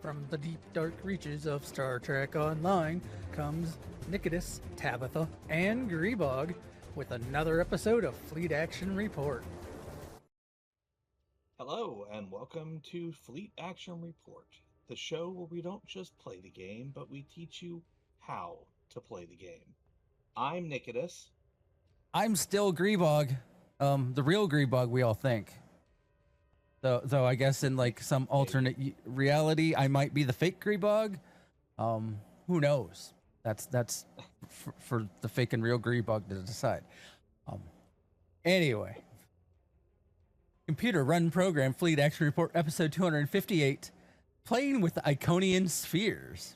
From the deep dark reaches of Star Trek Online comes Nikodas, Tabbytha, and Grebog with another episode of Fleet Action Report. Hello, and welcome to Fleet Action Report, the show where we don't just play the game, but we teach you how to play the game. I'm Nikodas. I'm still Grebog, the real Grebog we all think. Though I guess in like some alternate reality, I might be the fake Grebog. Who knows? That's for the fake and real Grebog to decide. Anyway, computer run program Fleet Action Report episode 258, playing with the Iconian spheres.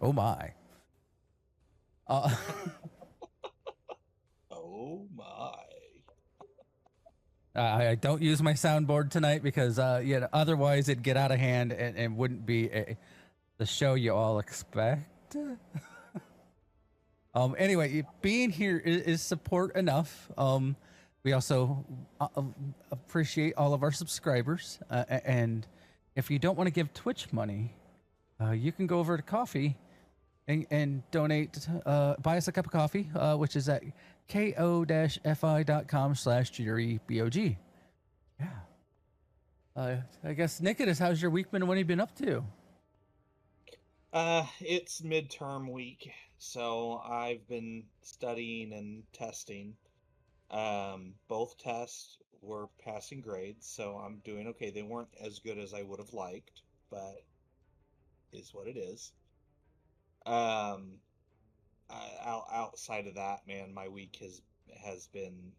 Oh my. Oh my. I don't use my soundboard tonight because otherwise it'd get out of hand and wouldn't be the show you all expect. Anyway, being here is support enough. We also appreciate all of our subscribers. And if you don't want to give Twitch money, you can go over to Coffee and donate, buy us a cup of coffee, which is at ko-fi.com/GREBOG. Yeah. I guess, Nikodas, how's your week been and what have you been up to? It's midterm week, so I've been studying and testing. Both tests were passing grades, so I'm doing okay. They weren't as good as I would have liked, but is what it is. Outside of that, man, my week has been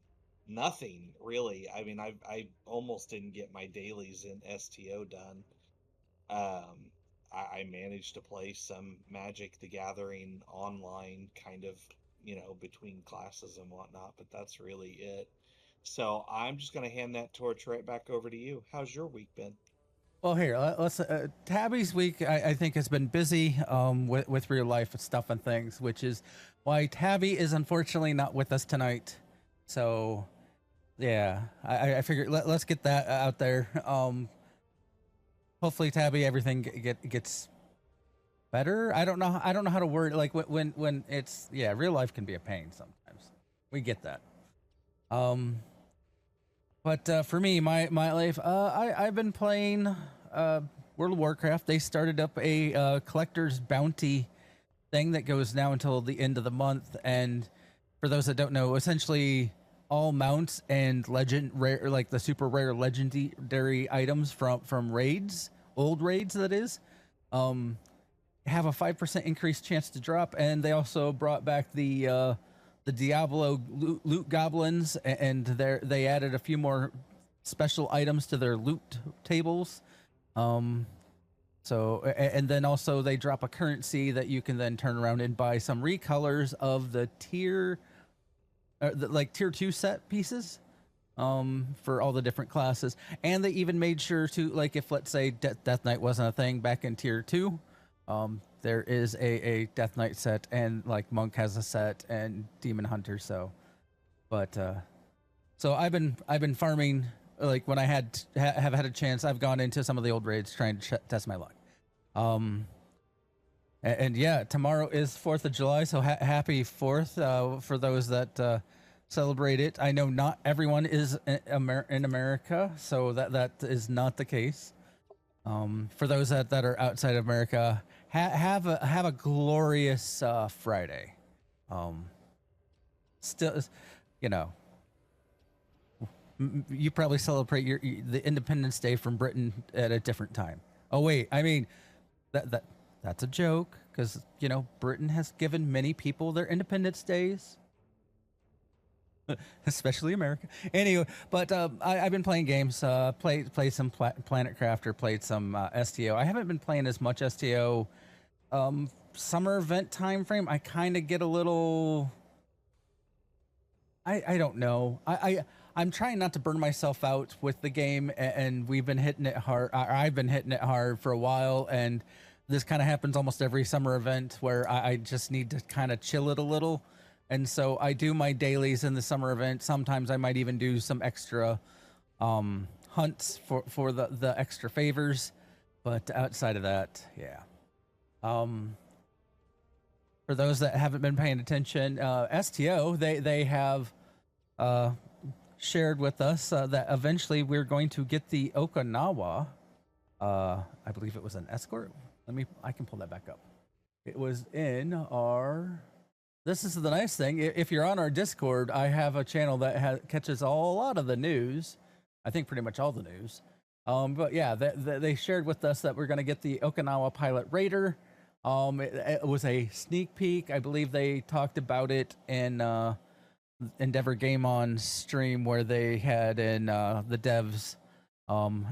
nothing really. I mean, I almost didn't get my dailies in STO done. I managed to play some Magic the Gathering online, kind of, between classes and whatnot, but that's really it. So I'm just gonna hand that torch right back over to you. How's your week been? Well, here, let's. Tabby's week, I think, has been busy with real life stuff and things, which is why Tabby is unfortunately not with us tonight. So, yeah, I figured let's get that out there. Hopefully, Tabby, everything gets better. I don't know how to word it. Like when it's real life can be a pain sometimes. We get that. But for me, my life, I've been playing World of Warcraft. They started up a collector's bounty thing that goes now until the end of the month. And for those that don't know, essentially all mounts and rare, like the super rare legendary items from raids, old raids that is, have a 5% increased chance to drop. And they also brought back the Diablo loot goblins, and they added a few more special items to their loot tables. So and then also they drop a currency that you can then turn around and buy some recolors of the tier 2 set pieces for all the different classes. And they even made sure to, like, if let's say Death Knight wasn't a thing back in tier 2, there is a Death Knight set, and like Monk has a set, and Demon Hunter. So I've been farming. Like when I have had a chance, I've gone into some of the old raids trying to test my luck. And yeah, tomorrow is 4th of July, so happy 4th for those that celebrate it. I know not everyone is in America, so that is not the case. For those that are outside of America, have a glorious Friday. Still, you probably celebrate the Independence Day from Britain at a different time. Oh wait, I mean that's a joke, because Britain has given many people their Independence Days. Especially America. Anyway, but I've been playing games. Played some Planet Crafter. Played some STO. I haven't been playing as much STO. Summer event time frame. I kind of get a little. I don't know. I'm trying not to burn myself out with the game, and we've been hitting it hard. I've been hitting it hard for a while, and this kind of happens almost every summer event where I just need to kind of chill it a little. And so I do my dailies in the summer event. Sometimes I might even do some extra hunts for the extra favors. But outside of that, yeah. For those that haven't been paying attention, STO they have shared with us that eventually we're going to get the Okinawa. I believe it was an escort. I can pull that back up. It was in our. This is the nice thing. If you're on our Discord, I have a channel that catches a lot of the news. I think pretty much all the news. But yeah, they shared with us that we're going to get the Okinawa Pilot Raider. It was a sneak peek. I believe they talked about it in Endeavor Game On stream where they had in the devs.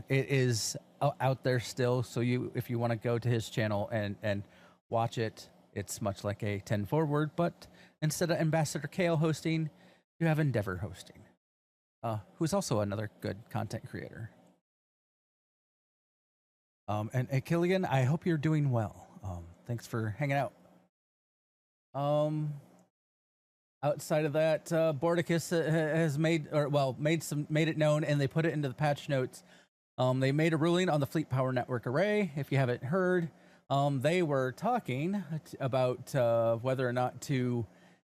It is out there still, so if you want to go to his channel and watch it, it's much like a 10 Forward, but instead of Ambassador Kale hosting, you have Endeavor hosting, who's also another good content creator. And Killian, I hope you're doing well. Thanks for hanging out. Outside of that, Bordicus has made it known, and they put it into the patch notes. They made a ruling on the Fleet Power Network array. If you haven't heard, they were talking about whether or not to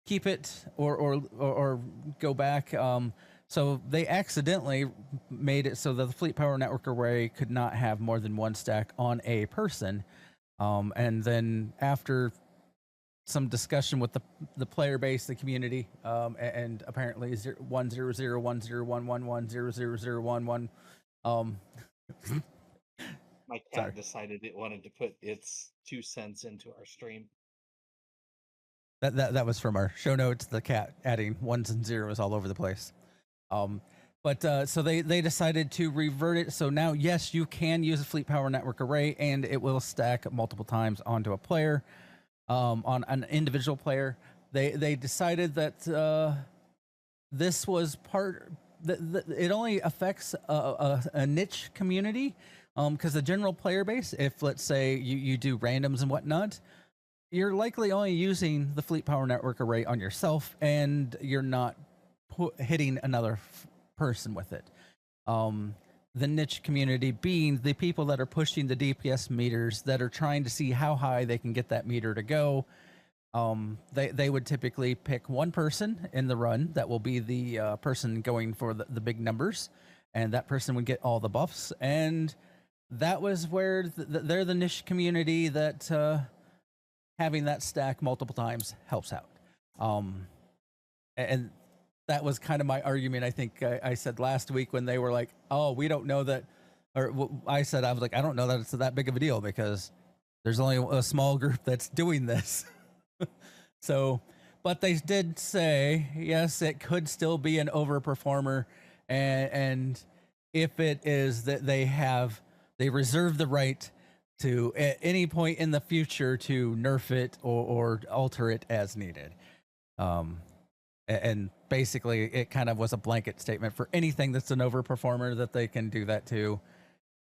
keep it or go back. So they accidentally made it so that the Fleet Power Network array could not have more than one stack on a person. And then after some discussion with the player base, the community, and apparently 100100101110011. My cat decided it wanted to put its 2 cents into our stream. That was from our show notes. The cat adding ones and zeros all over the place. So they decided to revert it. So now, yes, you can use a Fleet Power Network array, and it will stack multiple times onto a player, on an individual player. They decided that this was it only affects a niche community, because the general player base, if let's say you do randoms and whatnot, you're likely only using the Fleet Power Network array on yourself, and you're not hitting another person with it. The niche community being the people that are pushing the DPS meters, that are trying to see how high they can get that meter to go. They would typically pick one person in the run that will be the person going for the big numbers, and that person would get all the buffs. And that was where they're the niche community that having that stack multiple times helps out. And that was kind of my argument. I think I said last week when they were like, "Oh, we don't know that," or I said I was like, "I don't know that it's that big of a deal because there's only a small group that's doing this." So, but they did say yes, it could still be an overperformer, and if it is that they reserve the right to at any point in the future to nerf it or alter it as needed. And basically, it kind of was a blanket statement for anything that's an overperformer that they can do that to.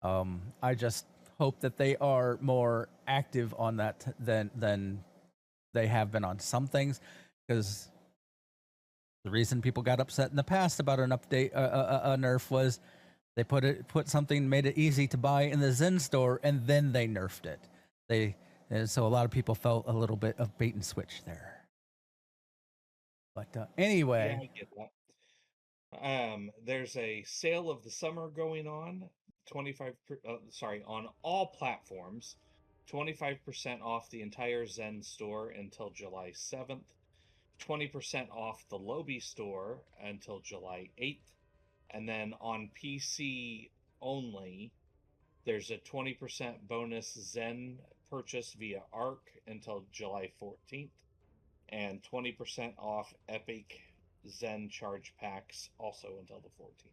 I just hope that they are more active on that than they have been on some things, because the reason people got upset in the past about an update, a nerf, was they put something, made it easy to buy in the Zen store, and then they nerfed it. So a lot of people felt a little bit of bait and switch there. But anyway, yeah, I get that. There's a sale of the summer going on, on all platforms, 25% off the entire Zen store until July 7th, 20% off the Lobby store until July 8th, and then on PC only, there's a 20% bonus Zen purchase via ARC until July 14th. And 20% off Epic Zen charge packs also until the 14th.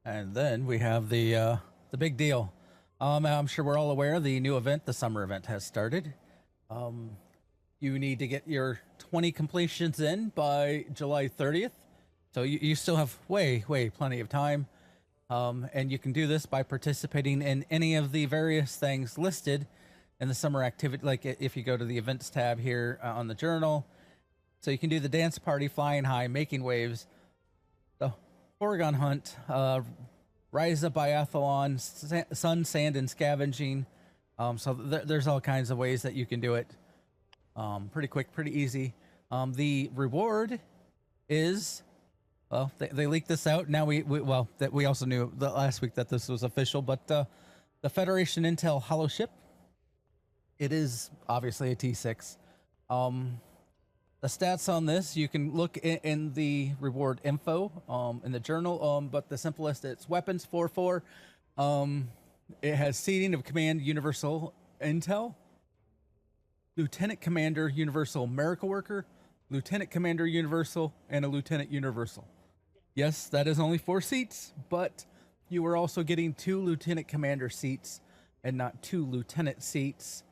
And then we have the big deal. I'm sure we're all aware the new event, the summer event, has started. You need to get your 20 completions in by July 30th. So you still have plenty of time. And you can do this by participating in any of the various things listed in the summer activity. Like if you go to the events tab here on the journal, so you can do the dance party, flying high, making waves, the Oregon hunt, Rise of Biathlon, Sun, Sand, and Scavenging. So there's all kinds of ways that you can do it. Pretty quick, pretty easy. The reward is, well, they leaked this out. Now we also knew the last week that this was official, but the Federation Intel Hollow Ship. It is obviously a T6. The stats on this, you can look in the reward info in the journal, but the simplest, it's weapons 4/4. It has seating of command universal intel, lieutenant commander universal miracle worker, lieutenant commander universal, and a lieutenant universal. Yes, that is only 4 seats, but you are also getting 2 lieutenant commander seats and not 2 lieutenant seats.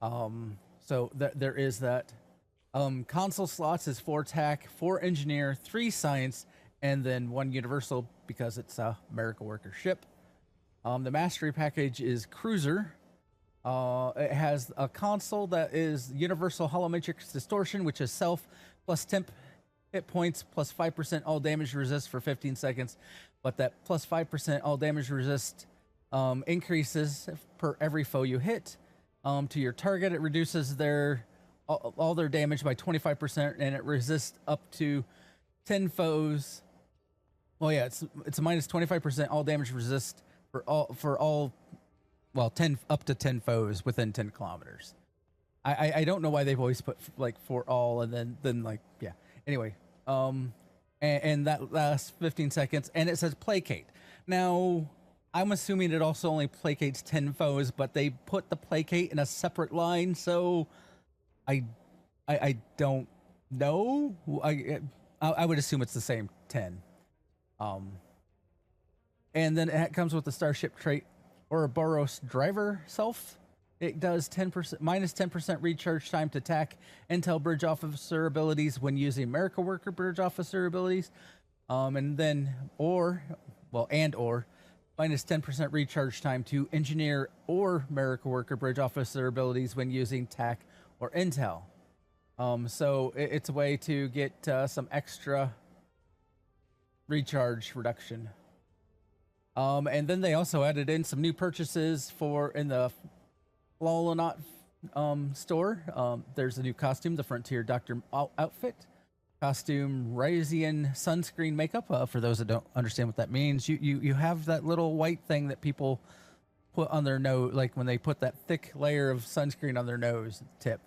So there is that. Console slots is 4 tech, 4 engineer, 3 science, and then 1 universal because it's a miracle worker ship. The mastery package is cruiser. It has a console that is universal holometrics distortion, which is self plus temp hit points plus 5% all damage resist for 15 seconds, but that plus 5% all damage resist increases per every foe you hit. To your target, it reduces all their damage by 25%, and it resists up to 10 foes. Well, yeah, it's a minus 25% all damage resist for all 10 up to 10 foes within 10 kilometers. I don't know why they've always put like for all and then like, yeah. Anyway, and that lasts 15 seconds, and it says placate. Now, I'm assuming it also only placates 10 foes, but they put the placate in a separate line, so I don't know. I would assume it's the same 10. And then it comes with the starship trait Ouroboros driver self. It does 10% minus 10% recharge time to attack intel bridge officer abilities when using miracle worker bridge officer abilities. And then minus 10% recharge time to engineer or miracle worker bridge officer abilities when using TAC or intel. So it's a way to get some extra recharge reduction. And then they also added in some new purchases in the Lohlunat store. There's a new costume, the Frontier Doctor outfit. Costume, Risian sunscreen makeup. For those that don't understand what that means, you have that little white thing that people put on their nose, like when they put that thick layer of sunscreen on their nose tip.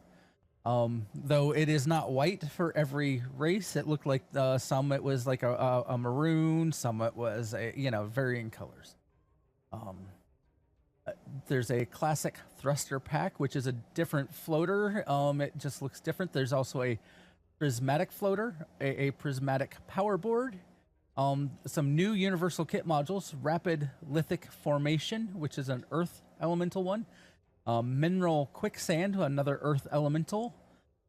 Though it is not white for every race. It looked like some it was like a maroon, some it was varying colors. There's a classic thruster pack, which is a different floater. It just looks different. There's also a prismatic floater, a prismatic power board, some new universal kit modules, rapid lithic formation, which is an earth elemental one, mineral quicksand, another earth elemental,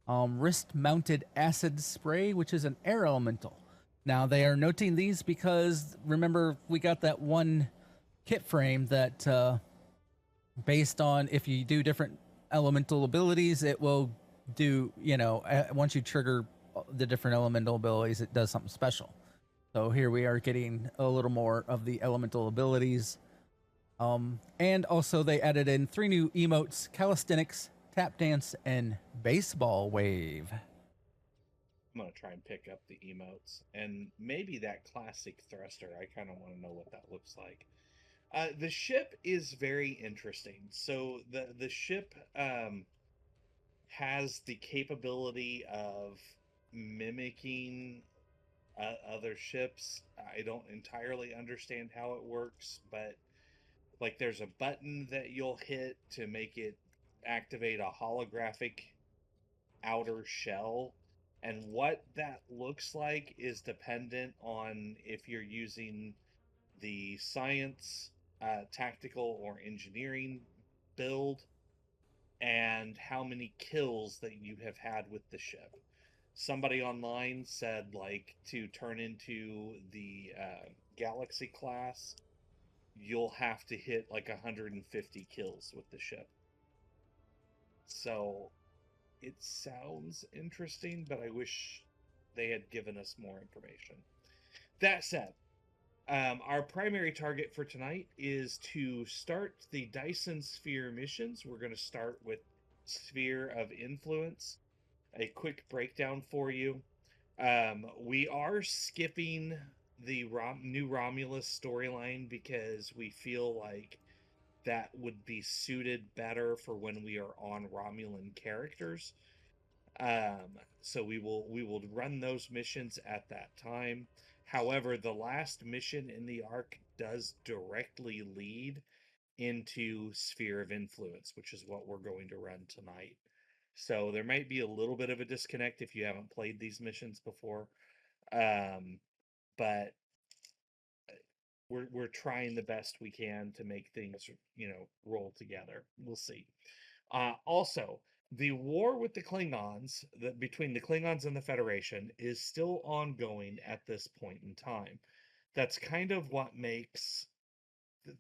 wrist mounted acid spray, which is an air elemental. Now they are noting these because remember we got that one kit frame that based on if you do different elemental abilities, it will do, once you trigger the different elemental abilities, it does something special. So here we are getting a little more of the elemental abilities. And also they added in 3 new emotes: calisthenics, tap dance, and baseball wave. I'm going to try and pick up the emotes, and maybe that classic thruster. I kind of want to know what that looks like. The ship is very interesting. So the ship has the capability of mimicking other ships. I don't entirely understand how it works, but like there's a button that you'll hit to make it activate a holographic outer shell, and what that looks like is dependent on if you're using the science, tactical, or engineering build, and how many kills that you have had with the ship. Somebody online said like to turn into the Galaxy class, you'll have to hit like 150 kills with the ship. So it sounds interesting, but I wish they had given us more information. That said, Our primary target for tonight is to start the Dyson Sphere missions. We're going to start with Sphere of Influence. A quick breakdown for you. We are skipping the new Romulus storyline because we feel like that would be suited better for when we are on Romulan characters. So we will run those missions at that time. However, the last mission in the arc does directly lead into Sphere of Influence, which is what we're going to run tonight. So there might be a little bit of a disconnect if you haven't played these missions before, but we're trying the best we can to make things roll together. We'll see. Also, the war with the Klingons, between the Klingons and the Federation, is still ongoing at this point in time. That's kind of what makes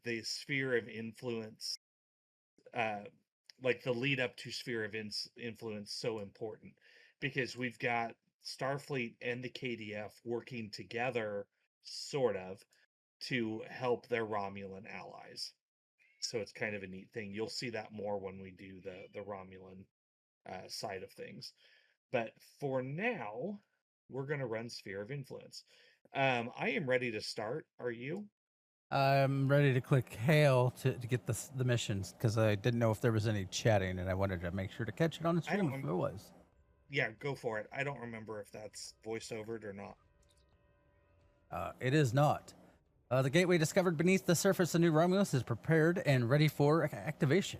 the Sphere of Influence, like the lead up to Sphere of Influence, so important, because we've got Starfleet and the KDF working together, sort of, to help their Romulan allies. So it's kind of a neat thing. You'll see that more when we do the Romulan side of things. But for now, we're going to run Sphere of Influence. I am ready to start. Are you? I'm ready to click hail to get the missions because I didn't know if there was any chatting and I wanted to make sure to catch it on the stream if there was. Yeah, go for it. I don't remember if that's voice-overed or not. It is not. The gateway discovered beneath the surface of New Romulus is prepared and ready for activation.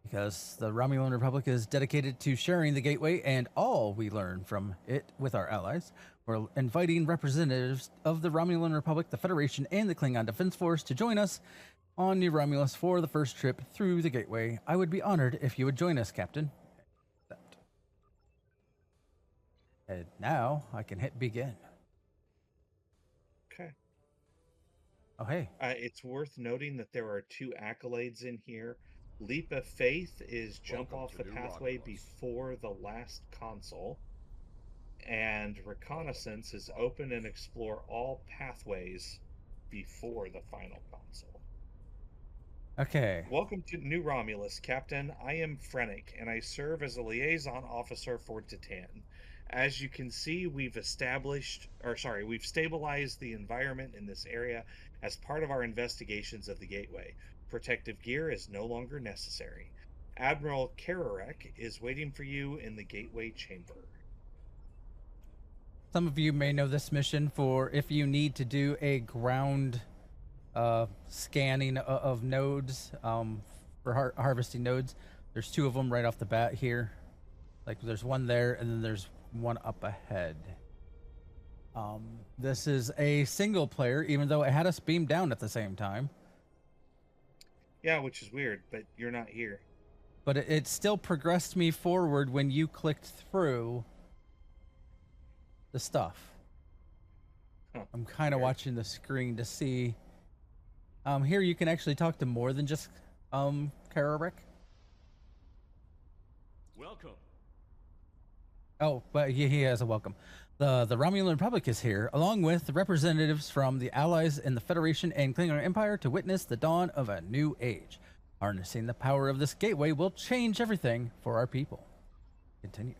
Because the Romulan Republic is dedicated to sharing the gateway and all we learn from it with our allies, we're inviting representatives of the Romulan Republic, the Federation, and the Klingon Defense Force to join us on New Romulus for the first trip through the gateway. I would be honored if you would join us, Captain. And now I can hit begin. Okay. Oh, hey. It's worth noting that there are 2 accolades in here. Leap of Faith is jump off the pathway before the last console. And Reconnaissance is open and explore all pathways before the final console. Okay. Welcome to New Romulus, Captain. I am Frennick, and I serve as a liaison officer for Titan. As you can see, we've stabilized the environment in this area as part of our investigations of the Gateway. Protective gear is no longer necessary. Admiral Kararek is waiting for you in the Gateway chamber. Some of you may know this mission for if you need to do a ground scanning of nodes for harvesting nodes. There's 2 of them right off the bat here. Like there's one there and then there's one up ahead. This is a single player, even though it had us beamed down at the same time. Yeah, which is weird, but you're not here. But it still progressed me forward when you clicked through the stuff. Huh. I'm kind of watching the screen to see. Here you can actually talk to more than just Kararek. Welcome. Oh, but he has a welcome. The Romulan Republic is here, along with the representatives from the Allies in the Federation and Klingon Empire to witness the dawn of a new age. Harnessing the power of this gateway will change everything for our people. Continue.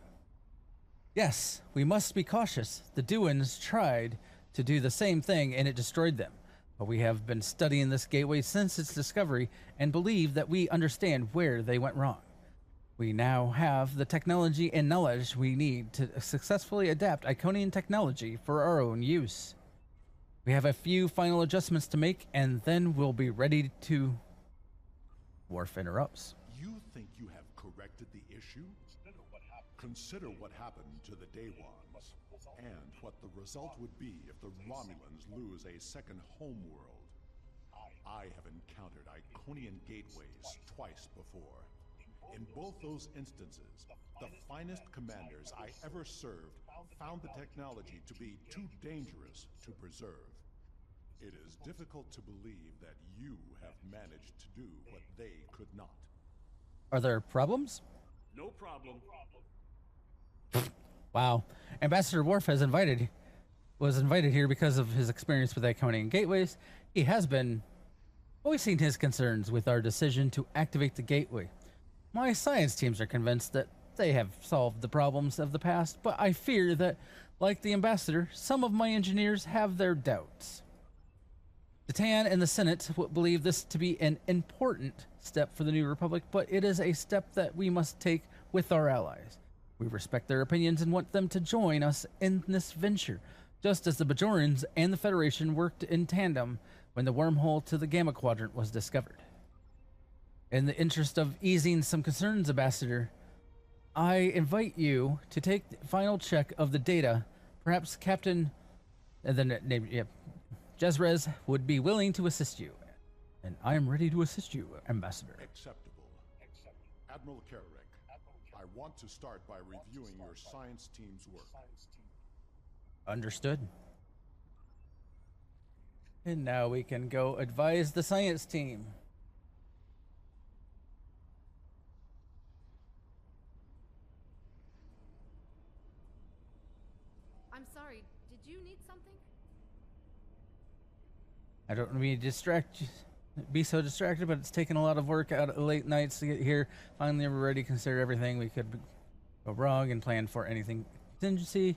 Yes, we must be cautious. The Duans tried to do the same thing and it destroyed them. But we have been studying this gateway since its discovery and believe that we understand where they went wrong. We now have the technology and knowledge we need to successfully adapt Iconian technology for our own use. We have a few final adjustments to make, and then we'll be ready to... Worf interrupts. You think you have corrected the issue? Consider what happened to the Daewans, and what the result would be if the Romulans lose a second homeworld. I have encountered Iconian gateways twice before. In both those instances, the finest commanders I ever served found the technology to be too dangerous to preserve. It is difficult to believe that you have managed to do what they could not. Are there problems? No problem. Wow. Ambassador Worf has invited was invited here because of his experience with Iconian gateways. He has been voicing his concerns with our decision to activate the gateway. My science teams are convinced that they have solved the problems of the past, but I fear that, like the ambassador, some of my engineers have their doubts. The Tan and the Senate believe this to be an important step for the New Republic, but it is a step that we must take with our allies. We respect their opinions and want them to join us in this venture, just as the Bajorans and the Federation worked in tandem when the wormhole to the Gamma Quadrant was discovered. In the interest of easing some concerns, Ambassador, I invite you to take the final check of the data. Perhaps Captain Jezrez would be willing to assist you. And I am ready to assist you, Ambassador. Acceptable. Admiral Carrick, I want to start by reviewing your science team's work. Understood. And now we can go advise the science team. I'm sorry, did you need something? I don't mean to be so distracted, but it's taken a lot of work out of late nights to get here. Finally, we're ready to consider everything we could go wrong and plan for anything contingency.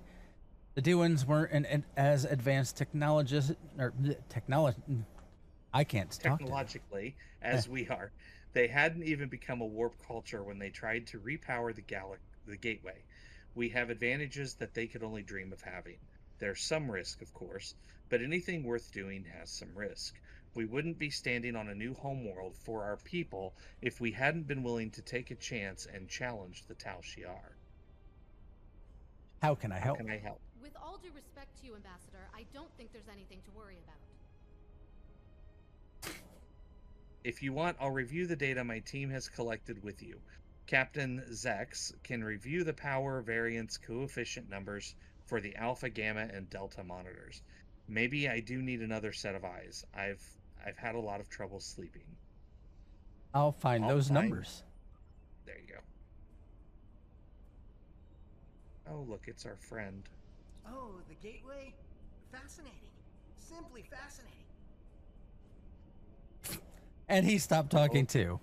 The Dewans weren't as advanced I can't talk technologically as we are. They hadn't even become a warp culture when they tried to repower the gateway. We have advantages that they could only dream of having. There's some risk, of course, but anything worth doing has some risk. We wouldn't be standing on a new homeworld for our people if we hadn't been willing to take a chance and challenge the Tal Shiar. How can I help? How can I help? With all due respect to you, Ambassador, I don't think there's anything to worry about. If you want, I'll review the data my team has collected with you. Captain Zex can review the power variance coefficient numbers for the Alpha, Gamma, and Delta monitors. Maybe I do need another set of eyes. I've had a lot of trouble sleeping. I'll find those numbers. There you go. Oh, look, it's our friend. Oh, the gateway? Fascinating. Simply fascinating. And he stopped talking too.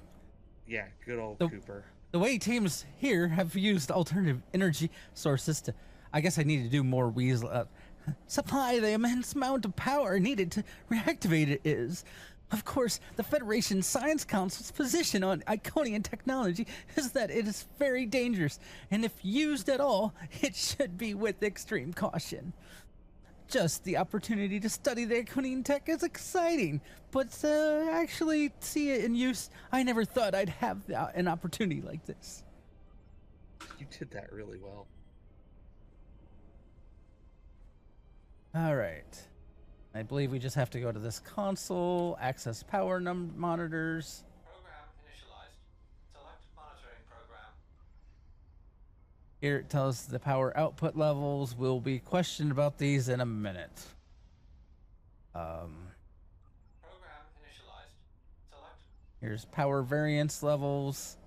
Yeah, good old Cooper. The way teams here have used alternative energy sources to, I guess I need to do more weasel. Supply the immense amount of power needed to reactivate it is. Of course, the Federation Science Council's position on Iconian technology is that it is very dangerous, and if used at all, it should be with extreme caution. Just the opportunity to study the Iconian tech is exciting, but actually see it in use, I never thought I'd have an opportunity like this. You did that really well. All right. I believe we just have to go to this console, access power monitors. Program initialized. Select monitoring program. Here it tells the power output levels. We'll be questioned about these in a minute. Program initialized. Select. Here's power variance levels,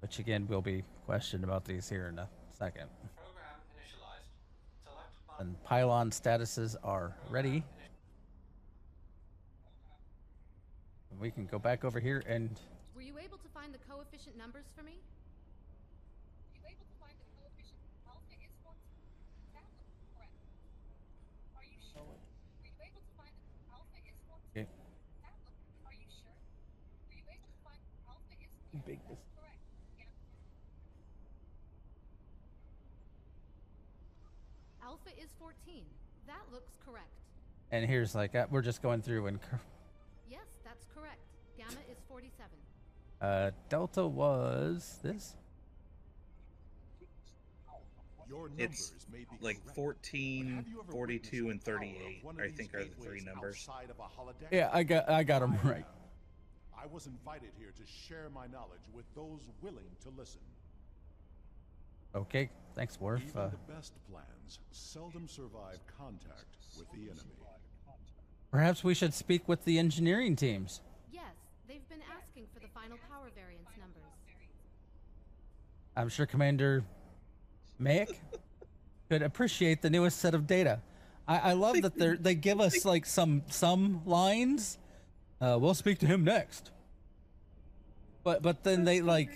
which again, we'll be questioned about these here in a second. Program initialized. Select. And pylon statuses are ready. We can go back over here and... Were you able to find the coefficient numbers for me? You able to find the coefficient alpha is 14? That looks correct. Are you sure? Were you able to find the alpha is 14? Okay. That looks. Are you sure? Were you able to find alpha is 14? Big this. Correct. Yeah. Alpha is 14. That looks correct. And here's like, we're just going through and... Yes, that's correct. Gamma is 47. Delta was this? Your It's numbers may be like correct, 14, but have you ever 42, and witnessed the power of 38, one of I these think are the three gateways numbers. outside of a holodeck? Yeah, I got them right. I was invited here to share my knowledge with those willing to listen. Okay, thanks, Worf. Even the best plans seldom survive contact with the enemy. Perhaps we should speak with the engineering teams. Yes, they've been asking for the final power variance numbers. I'm sure Commander Mayak could appreciate the newest set of data. I love that they give us like some lines. We'll speak to him next. But then they like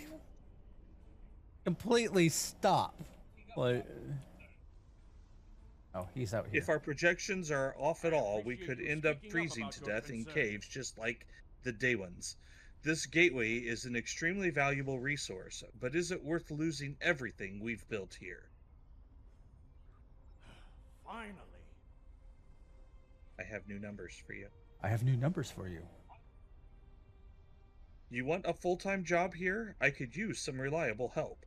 completely stop. Like, oh, he's out here. If our projections are off at all, we could end up freezing to death in caves just like the Daewans. This gateway is an extremely valuable resource, but is it worth losing everything we've built here? Finally. I have new numbers for you. I have new numbers for you. You want a full-time job here? I could use some reliable help.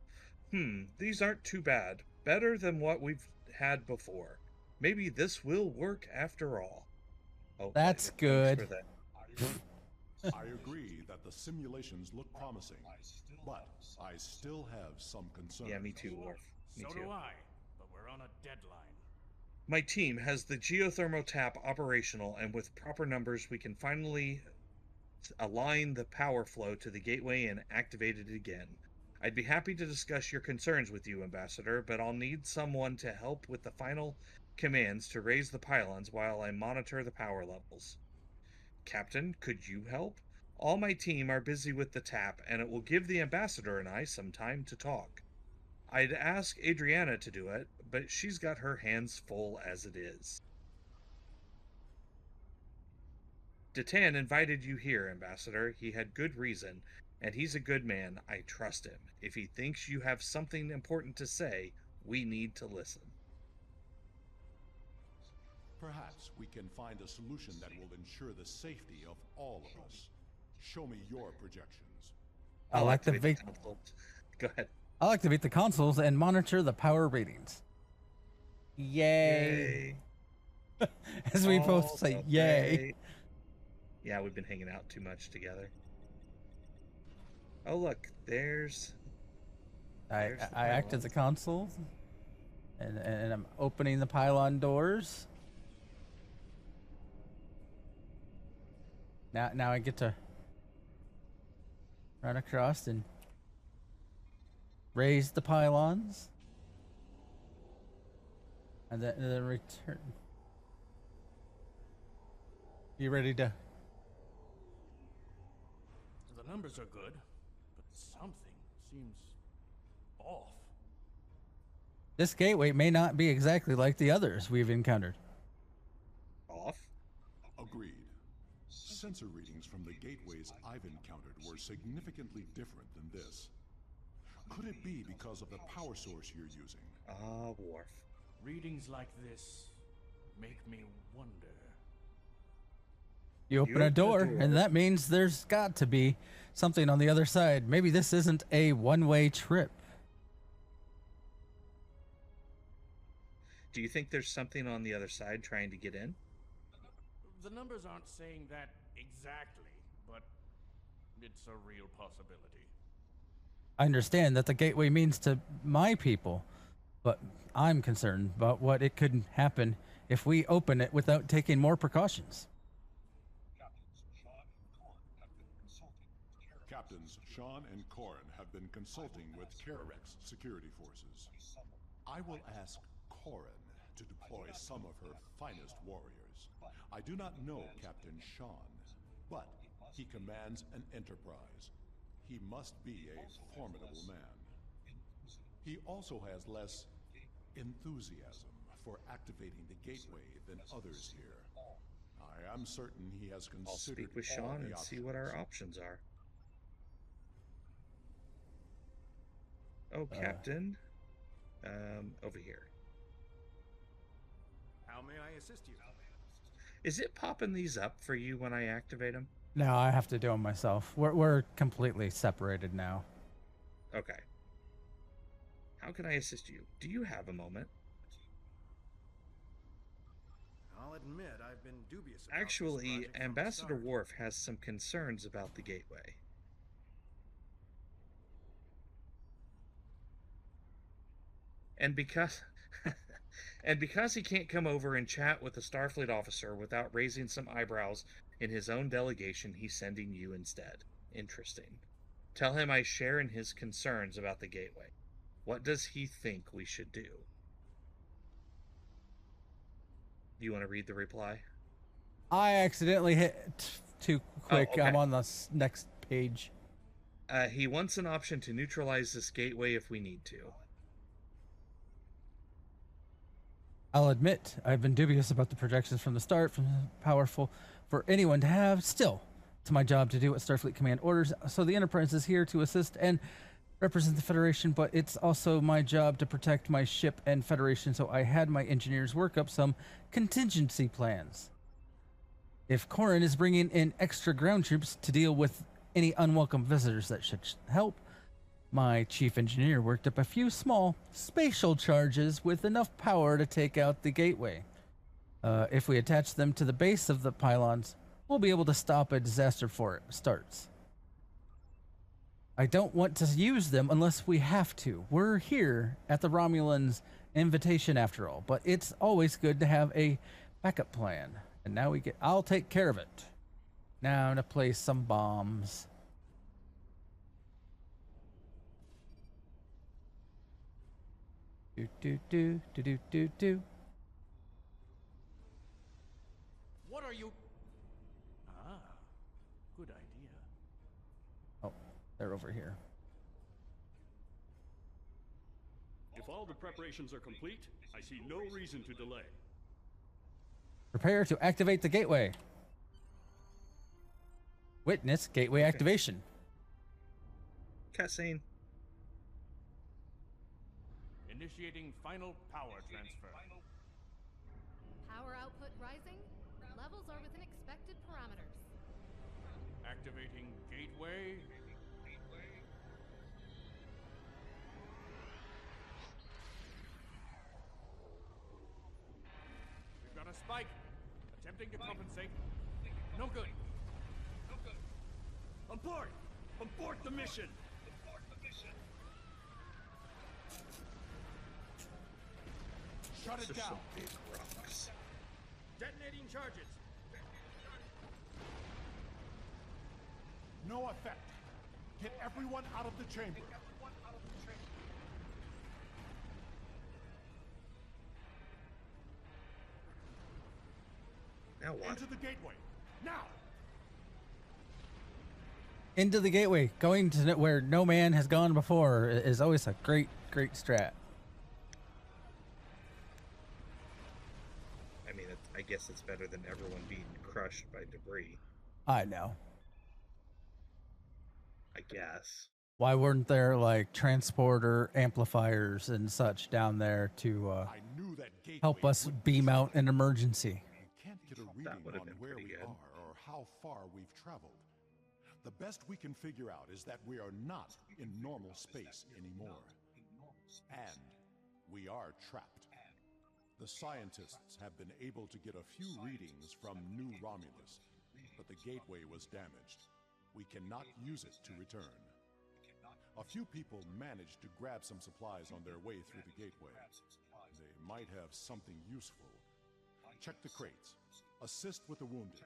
These aren't too bad. Better than what we've had before. Maybe this will work after all. Oh, that's good. I agree that the simulations look promising, but I still have some concerns. Yeah, me too, Worf. Me So too. do I, but we're on a deadline. My team has the geothermal tap operational, and with proper numbers, we can finally align the power flow to the gateway and activate it again. I'd be happy to discuss your concerns with you, Ambassador, but I'll need someone to help with the final commands to raise the pylons while I monitor the power levels. Captain, could you help? All my team are busy with the tap, and it will give the Ambassador and I some time to talk. I'd ask Adriana to do it, but she's got her hands full as it is. Datan invited you here, Ambassador. He had good reason, and he's a good man. I trust him. If he thinks you have something important to say, we need to listen. Perhaps we can find a solution that will ensure the safety of all of us. Show me your projections. I'll activate. Go ahead. I'll activate the consoles and monitor the power readings. Yay! As we both say, yay. Yeah, we've been hanging out too much together. Oh, look, there's I acted the console, and I'm opening the pylon doors. Now I get to run across and raise the pylons, and then return. You ready to? The numbers are good, but something seems off. This gateway may not be exactly like the others we've encountered. Off? Agreed. Sensor readings from the gateways I've encountered were significantly different than this. Could it be because of the power source you're using? Worf. Readings like this make me wonder. You open a door, and that means there's got to be something on the other side. Maybe this isn't a one-way trip. Do you think there's something on the other side trying to get in? The numbers aren't saying that exactly, but it's a real possibility. I understand that the gateway means to my people, but I'm concerned about what it could happen if we open it without taking more precautions. Captains Sean and Corin have been consulting with Kararek's security forces. I will ask Corin to deploy some of her finest warriors. I do not know Captain Sean, but he commands an enterprise. He must be a formidable man. He also has less enthusiasm for activating the gateway than others here. I am certain he has considered. I'll speak with Sean and see what our options are. Oh, Captain. Over here. How may I assist you? Is it popping these up for you when I activate them? No, I have to do them myself. We're completely separated now. Okay. How can I assist you? Do you have a moment? I'll admit I've been dubious about Actually, this project from the Ambassador start. Worf has some concerns about the gateway. And because he can't come over and chat with a Starfleet officer without raising some eyebrows in his own delegation, he's sending you instead. Interesting. Tell him I share in his concerns about the gateway. What does he think we should do? Do you want to read the reply? I accidentally hit too quick. okay. I'm on the next page. He wants an option to neutralize this gateway if we need to. I'll admit, I've been dubious about the projections from the start, from powerful for anyone to have. Still, it's my job to do what Starfleet Command orders, so the Enterprise is here to assist and represent the Federation, but it's also my job to protect my ship and Federation, so I had my engineers work up some contingency plans. If Corrin is bringing in extra ground troops to deal with any unwelcome visitors, that should help. My chief engineer worked up a few small spatial charges with enough power to take out the gateway. If we attach them to the base of the pylons, we'll be able to stop a disaster before it starts. I don't want to use them unless we have to. We're here at the Romulans' invitation after all, but it's always good to have a backup plan. And now I'll take care of it. Now to place some bombs. Do. What are you? Ah, good idea. Oh, they're over here. If all the preparations are complete, I see no reason to delay. Prepare to activate the gateway. Witness gateway activation. Cutscene. Initiating final power transfer. Power output rising. Levels are within expected parameters. Activating gateway. We've got a spike. Attempting to compensate. No good. Abort! Abort the mission! Shut it down. Big rocks. Detonating charges. No effect. Get everyone out of the chamber. Now what? Into the gateway. Now! Into the gateway. Going to where no man has gone before is always a great strat. I mean, I guess it's better than everyone being crushed by debris. I know. I guess. Why weren't there like transporter amplifiers and such down there to I knew that help gateway us would beam be out an strong. emergency? We can't get a That reading would've on been where pretty we good. are or how far we've traveled. The best we can figure out is that we are not in normal space anymore. And we are trapped. The scientists have been able to get a few readings from New Romulus, but the gateway was damaged. We cannot use it to return. A few people managed to grab some supplies on their way through the gateway. They might have something useful. Check the crates. Assist with the wounded.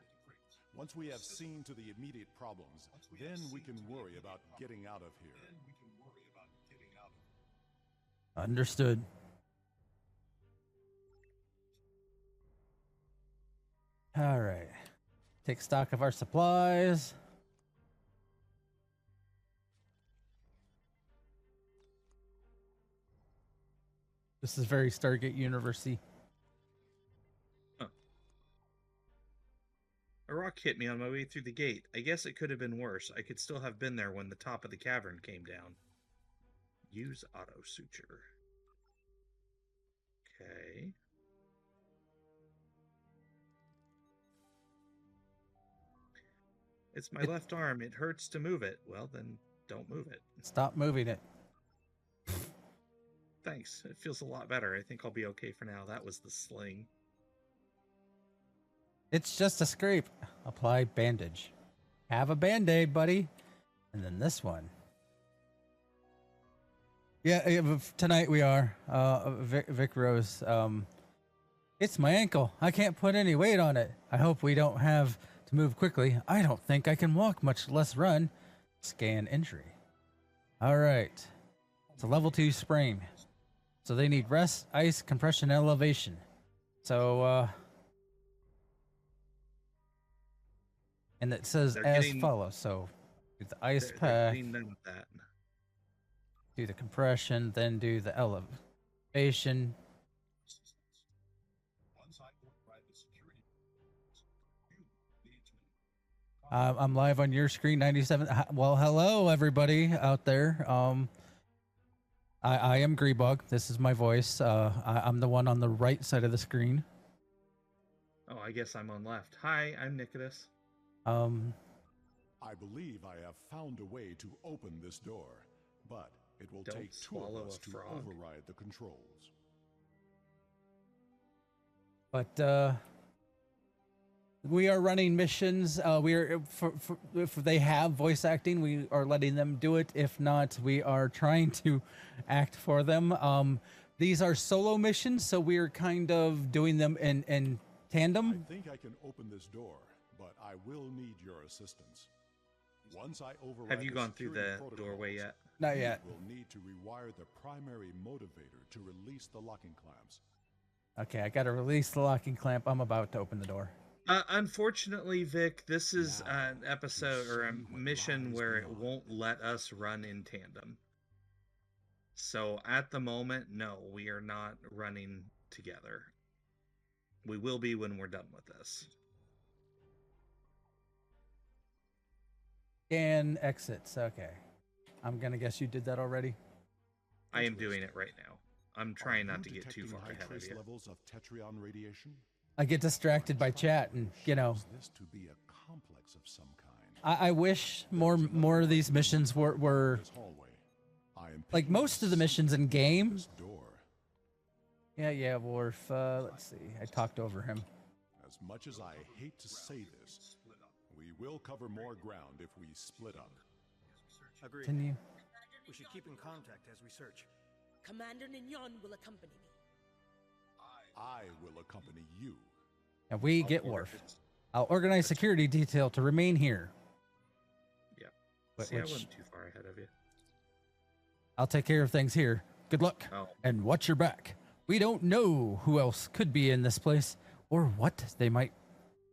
Once we have seen to the immediate problems, then we can worry about getting out of here. Understood. All right. Take stock of our supplies. This is very Stargate University. A rock hit me on my way through the gate. I guess it could have been worse. I could still have been there when the top of the cavern came down. Use auto suture. Okay. It's my left arm. It hurts to move it. Well, then don't move it. Stop moving it. Thanks. It feels a lot better. I think I'll be okay for now. That was the sling. It's just a scrape. Apply bandage. Have a band-aid, buddy. And then this one. Yeah, tonight we are. Vic Rose. It's my ankle. I can't put any weight on it. I hope we don't have to move quickly. I don't think I can walk, much less run. Scan injury. All right. It's a level 2 sprain. So they need rest, ice, compression, and elevation. So And it says They're as getting- follows. So do the ice They're pack, getting done with that. do the compression, then do the elevation. I'm live on your screen, 97. Well, hello everybody out there. I am Grebog. This is my voice. I'm the one on the right side of the screen. Oh, I guess I'm on left. Hi, I'm Nikodas. I believe I have found a way to open this door, but it will Don't take two of swallow us a to frog. override the controls. But we are running missions. We are if they have voice acting, we are letting them do it. If not, we are trying to act for them. These are solo missions, so we are kind of doing them in tandem. I think I can open this door, but I will need your assistance. Once I override Have you the gone through security the protocols, doorway yet? Not yet. We'll need to rewire the primary motivator to release the locking clamps. Okay, I got to release the locking clamp. I'm about to open the door. Unfortunately, Vic, this is an episode or a mission where it won't let us run in tandem. So at the moment, no, we are not running together. We will be when we're done with this. Scan exits. Okay. I'm going to guess you did that already. I am doing it right now. I'm trying not to get too Detecting far high ahead of trace you. levels of tetrion radiation? I get distracted by chat and, you know, This to be a complex of some kind. I wish more of these missions were This hallway. I am like picking most up of the missions in game. this door. Yeah, Worf. Let's see. I talked over him. As much as I hate to say this, we will cover more ground if we split up. Agreed. Continue. We should keep in contact as we search. Commander Nignon will accompany me. I will accompany you. And we get Worf. I'll organize security detail to remain here. Yeah. But See, I which- wasn't too far ahead of you. I'll take care of things here. Good luck. Oh. And watch your back. We don't know who else could be in this place or what they might,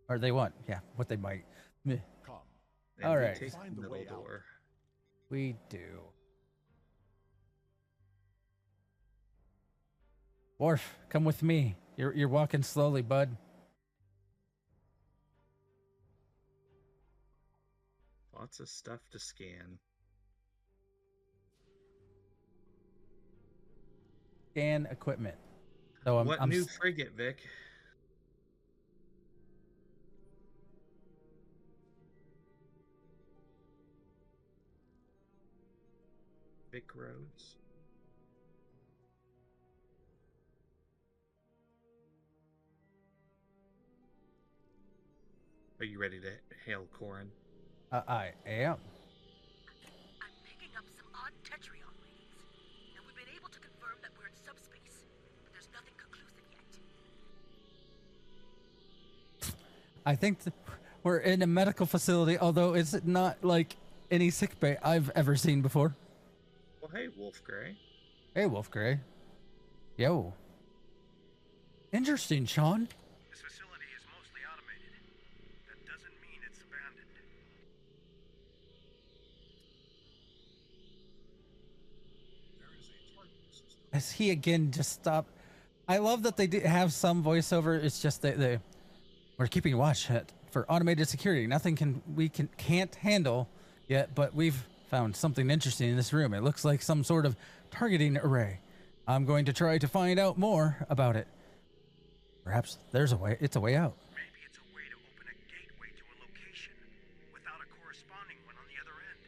or they want. Yeah, what they might. Meh. Come. And All we right. take the Find the middle way out. door. We do. Worf, come with me. You're walking slowly, bud. Lots of stuff to scan. Scan equipment. So What I'm new frigate, Vic? Vic Rhodes. Are you ready to hail Corin? I am. I'm picking up some odd tetrion readings, and we've been able to confirm that we're in subspace, but there's nothing conclusive yet. I think we're in a medical facility, although it's not like any sick bay I've ever seen before. Well, hey, Wolf Grey. Hey, Wolf Grey. Yo. Interesting, Sean. This facility is mostly automated. That doesn't mean it's abandoned. As he again just stopped. I love that they have some voiceover. It's just that we're keeping watch for automated security. Nothing can't handle yet, but we've found something interesting in this room. It looks like some sort of targeting array. I'm going to try to find out more about it. Perhaps there's a way. It's a way out. Maybe it's a way to open a gateway to a location without a corresponding one on the other end.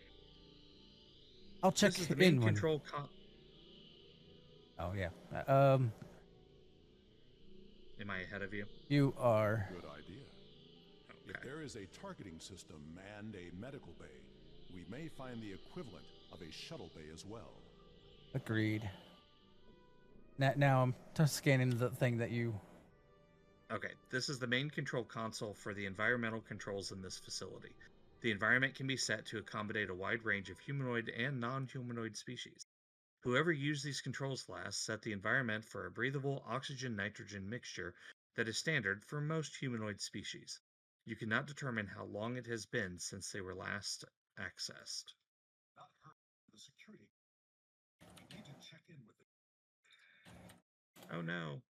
I'll check This is the main in when. control Oh yeah. Am I ahead of you? You are. Good idea. If Okay. there is a targeting system and a medical bay, we may find the equivalent of a shuttle bay as well. Agreed. Now I'm just scanning the thing that you. Okay, this is the main control console for the environmental controls in this facility. The environment can be set to accommodate a wide range of humanoid and non-humanoid species. Whoever used these controls last set the environment for a breathable oxygen-nitrogen mixture that is standard for most humanoid species. You cannot determine how long it has been since they were last accessed. Not heard from the security. We need to check in with them. Oh no.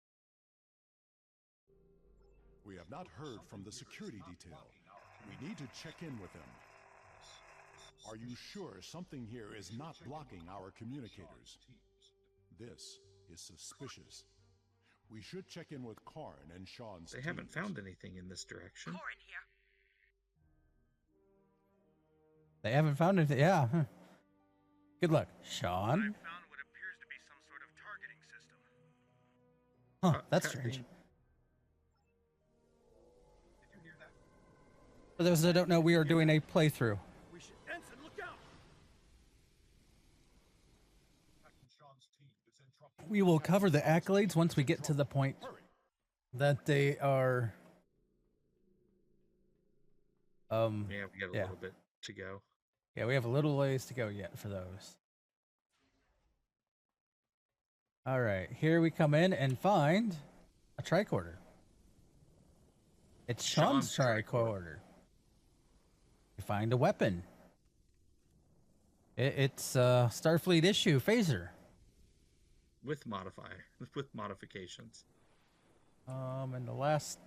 We have not heard from the security detail. We need to check in with them. Are you sure something here is not blocking our communicators? This is suspicious. We should check in with Karn and Sean's They haven't found anything in this direction. Corin here. They haven't found anything. Yeah. Good luck, Sean. I found what appears to be some sort of targeting system. Huh, that's strange. For those that don't know, we are doing a playthrough. We should. Ensign, look out! We will cover the accolades once we get to the point that they are. Yeah, we got a little bit to go. Yeah, we have a little ways to go yet for those. All right, here we come in and find a tricorder. It's Sean's tricorder. We find a weapon. It's Starfleet issue phaser. With modifications. And the last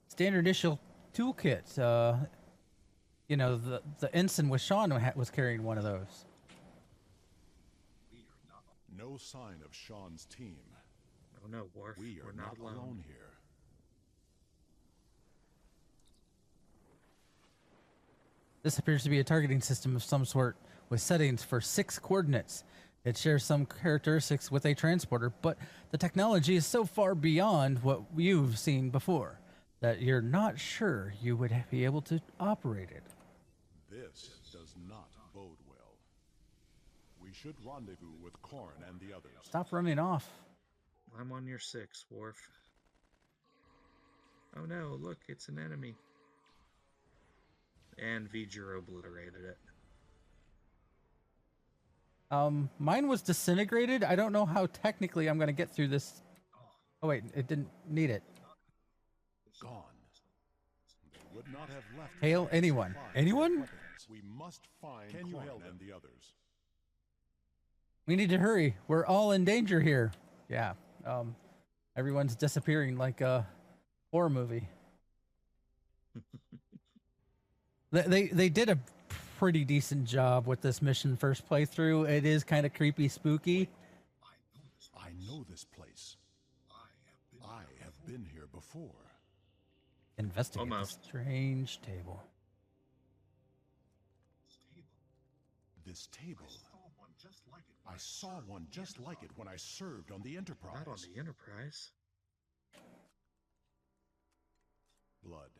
standard issue toolkit. You know, the ensign with Sean was carrying one of those. No sign of Sean's team. Oh no, Worf. We're not alone here. This appears to be a targeting system of some sort with settings for 6 coordinates. It shares some characteristics with a transporter, but the technology is so far beyond what you've seen before that you're not sure you would be able to operate it. This does not bode well. We should rendezvous with Karn and the others. Stop running off. I'm on your 6, Worf. Oh no, look, it's an enemy. And V'ger obliterated it. Mine was disintegrated. I don't know how technically I'm going to get through this. Oh wait, it didn't need it. Gone. They would not have left. Hail anyone. Anyone? We must find Karn and the others. We need to hurry. We're all in danger here. Yeah. Everyone's disappearing like a horror movie. They did a pretty decent job with this mission first playthrough. It is kind of creepy, spooky. I know this place. I have been here before. Investigate the strange table. This table. I saw one just like it when I served on the Enterprise. Not on the Enterprise. Blood.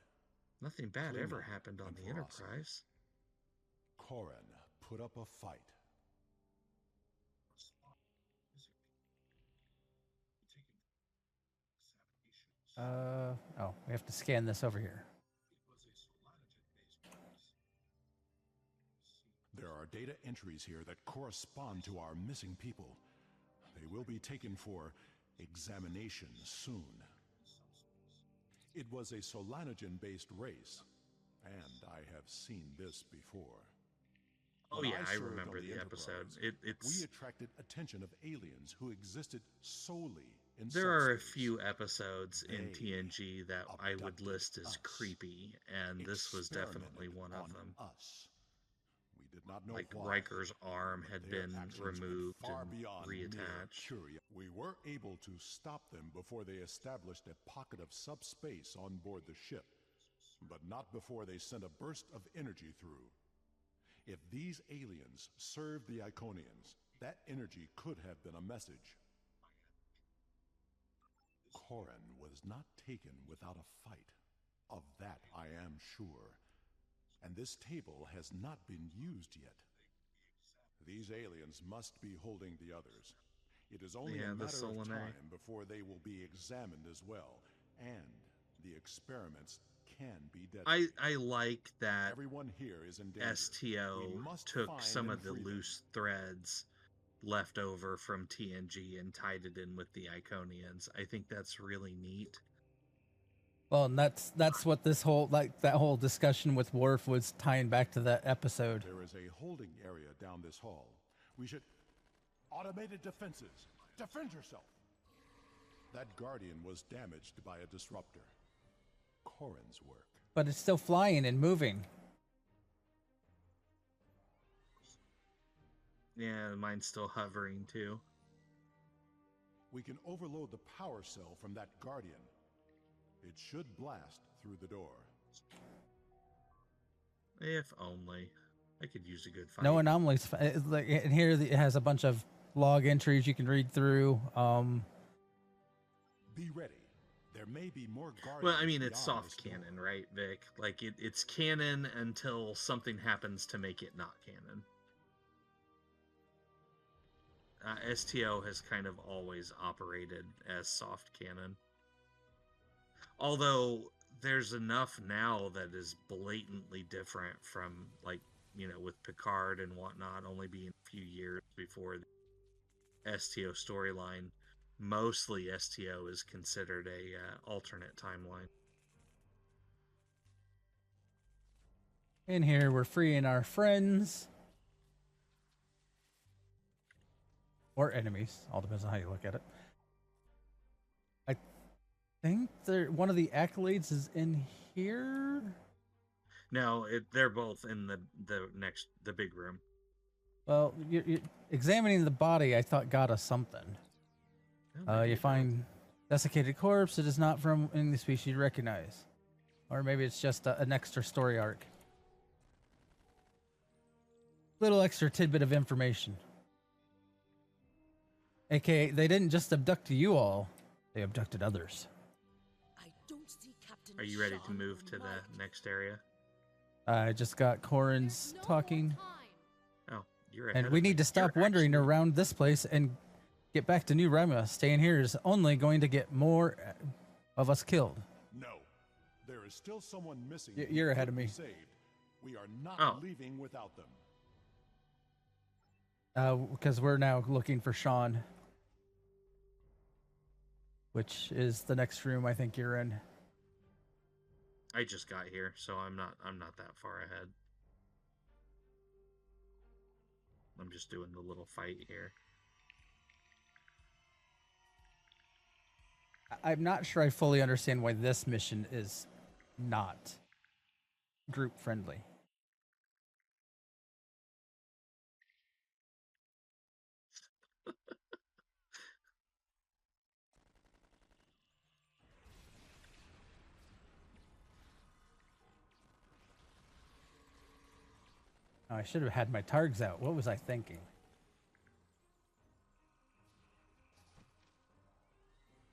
Nothing bad Klingon ever happened on and the ferocity. Enterprise. Karn put up a fight. Oh, we have to scan this over here. There are data entries here that correspond to our missing people. They will be taken for examination soon. It was a Solanogen-based race, and I have seen this before. Oh When yeah, I served remember on the Enterprise, episode. we attracted attention of aliens who existed solely in There are a subspace. few episodes in They TNG that I would abducted list as us, creepy, and this was definitely one of them. Us. We did not know Like why. Riker's arm had Their been actions went removed far and beyond mere reattached. We were able to stop them before they established a pocket of subspace on board the ship, but not before they sent a burst of energy through. If these aliens served the Iconians, that energy could have been a message. Karn was not taken without a fight. Of that I am sure. And this table has not been used yet. These aliens must be holding the others. It is only a matter of time before they will be examined as well, and the experiments can be deadly. I like that Everyone here is in danger. STO We must took find some and of the free them. loose threads left over from TNG and tied it in with the Iconians. I think that's really neat. Well, and that's what this whole that whole discussion with Worf was tying back to that episode. There is a holding area down this hall. We should... Automated defenses. Defend yourself. That Guardian was damaged by a disruptor. Corrin's work. But it's still flying and moving. Yeah, mine's still hovering too. We can overload the power cell from that Guardian. It should blast through the door. If only. I could use a good fight. No anomalies. And here it has a bunch of log entries you can read through. Be ready. There may be more Guardians. Well, I mean, it's beyond soft this door. canon, right, Vic? Like, it's canon until something happens to make it not canon. STO has kind of always operated as soft canon. Although, there's enough now that is blatantly different from, like, you know, with Picard and whatnot only being a few years before the STO storyline. Mostly STO is considered a alternate timeline. In here, we're freeing our friends. Or enemies. All depends on how you look at it. I think one of the accolades is in here. No, they're both in the big room. Well, you're examining the body, I thought got us something. You find desiccated corpse. It is not from any species you recognize. Or maybe it's just an extra story arc. Little extra tidbit of information. AKA, they didn't just abduct you all, they abducted others. I don't see Captain Are you ready to Sean move to the next area? I just got Corrin's talking. Oh, you're ahead And we of need me. to stop You're wandering actually- around this place and get back to New Rima. Staying here is only going to get more of us killed. No. There is still someone missing. You're who ahead could of be me. Saved. We are not Oh. leaving without them. Because we're now looking for Sean. Which is the next room I think you're in. I just got here, so I'm not that far ahead. I'm just doing the little fight here. I'm not sure I fully understand why this mission is not group friendly. Oh, I should have had my targs out. What was I thinking?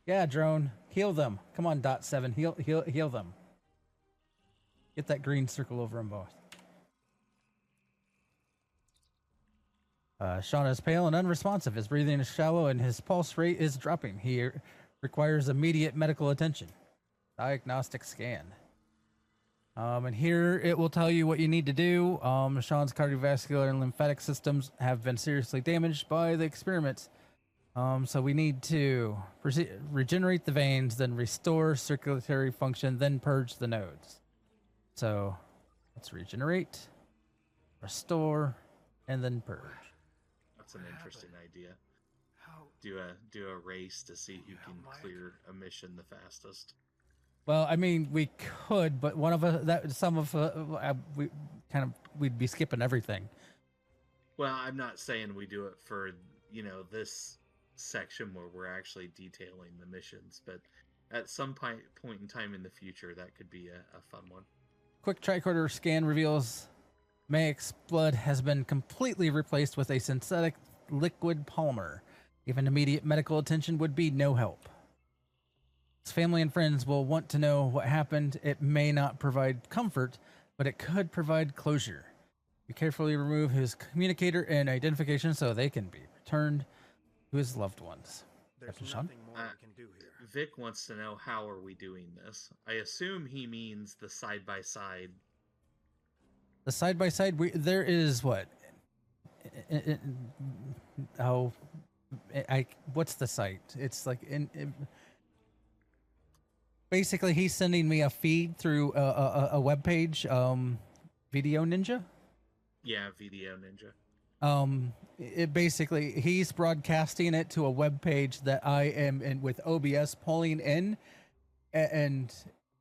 Yeah, drone. Heal them. Come on, .7. Heal them. Get that green circle over them both. Sean is pale and unresponsive. His breathing is shallow and his pulse rate is dropping. He requires immediate medical attention. Diagnostic scan. And here it will tell you what you need to do. Sean's cardiovascular and lymphatic systems have been seriously damaged by the experiments. So we need to regenerate the veins, then restore circulatory function, then purge the nodes. So let's regenerate, restore, and then purge. That's an interesting idea. Do a race to see who can clear a mission the fastest. Well, I mean, we could, but one of us, we'd be skipping everything. Well, I'm not saying we do it for, this section where we're actually detailing the missions, but at some point in time in the future, that could be a fun one. Quick tricorder scan reveals Mayek's blood has been completely replaced with a synthetic liquid polymer. Even immediate medical attention would be no help. His family and friends will want to know what happened. It may not provide comfort, but it could provide closure. We carefully remove his communicator and identification so they can be returned to his loved ones. There's Captain Sean? nothing more we can do here. Vic wants to know, how are we doing this? I assume he means the side-by-side. The side-by-side, there is what? What's the site? It's like basically he's sending me a feed through a web page, Video Ninja. Yeah, Video Ninja. It basically he's broadcasting it to a web page that I am in with OBS pulling in, and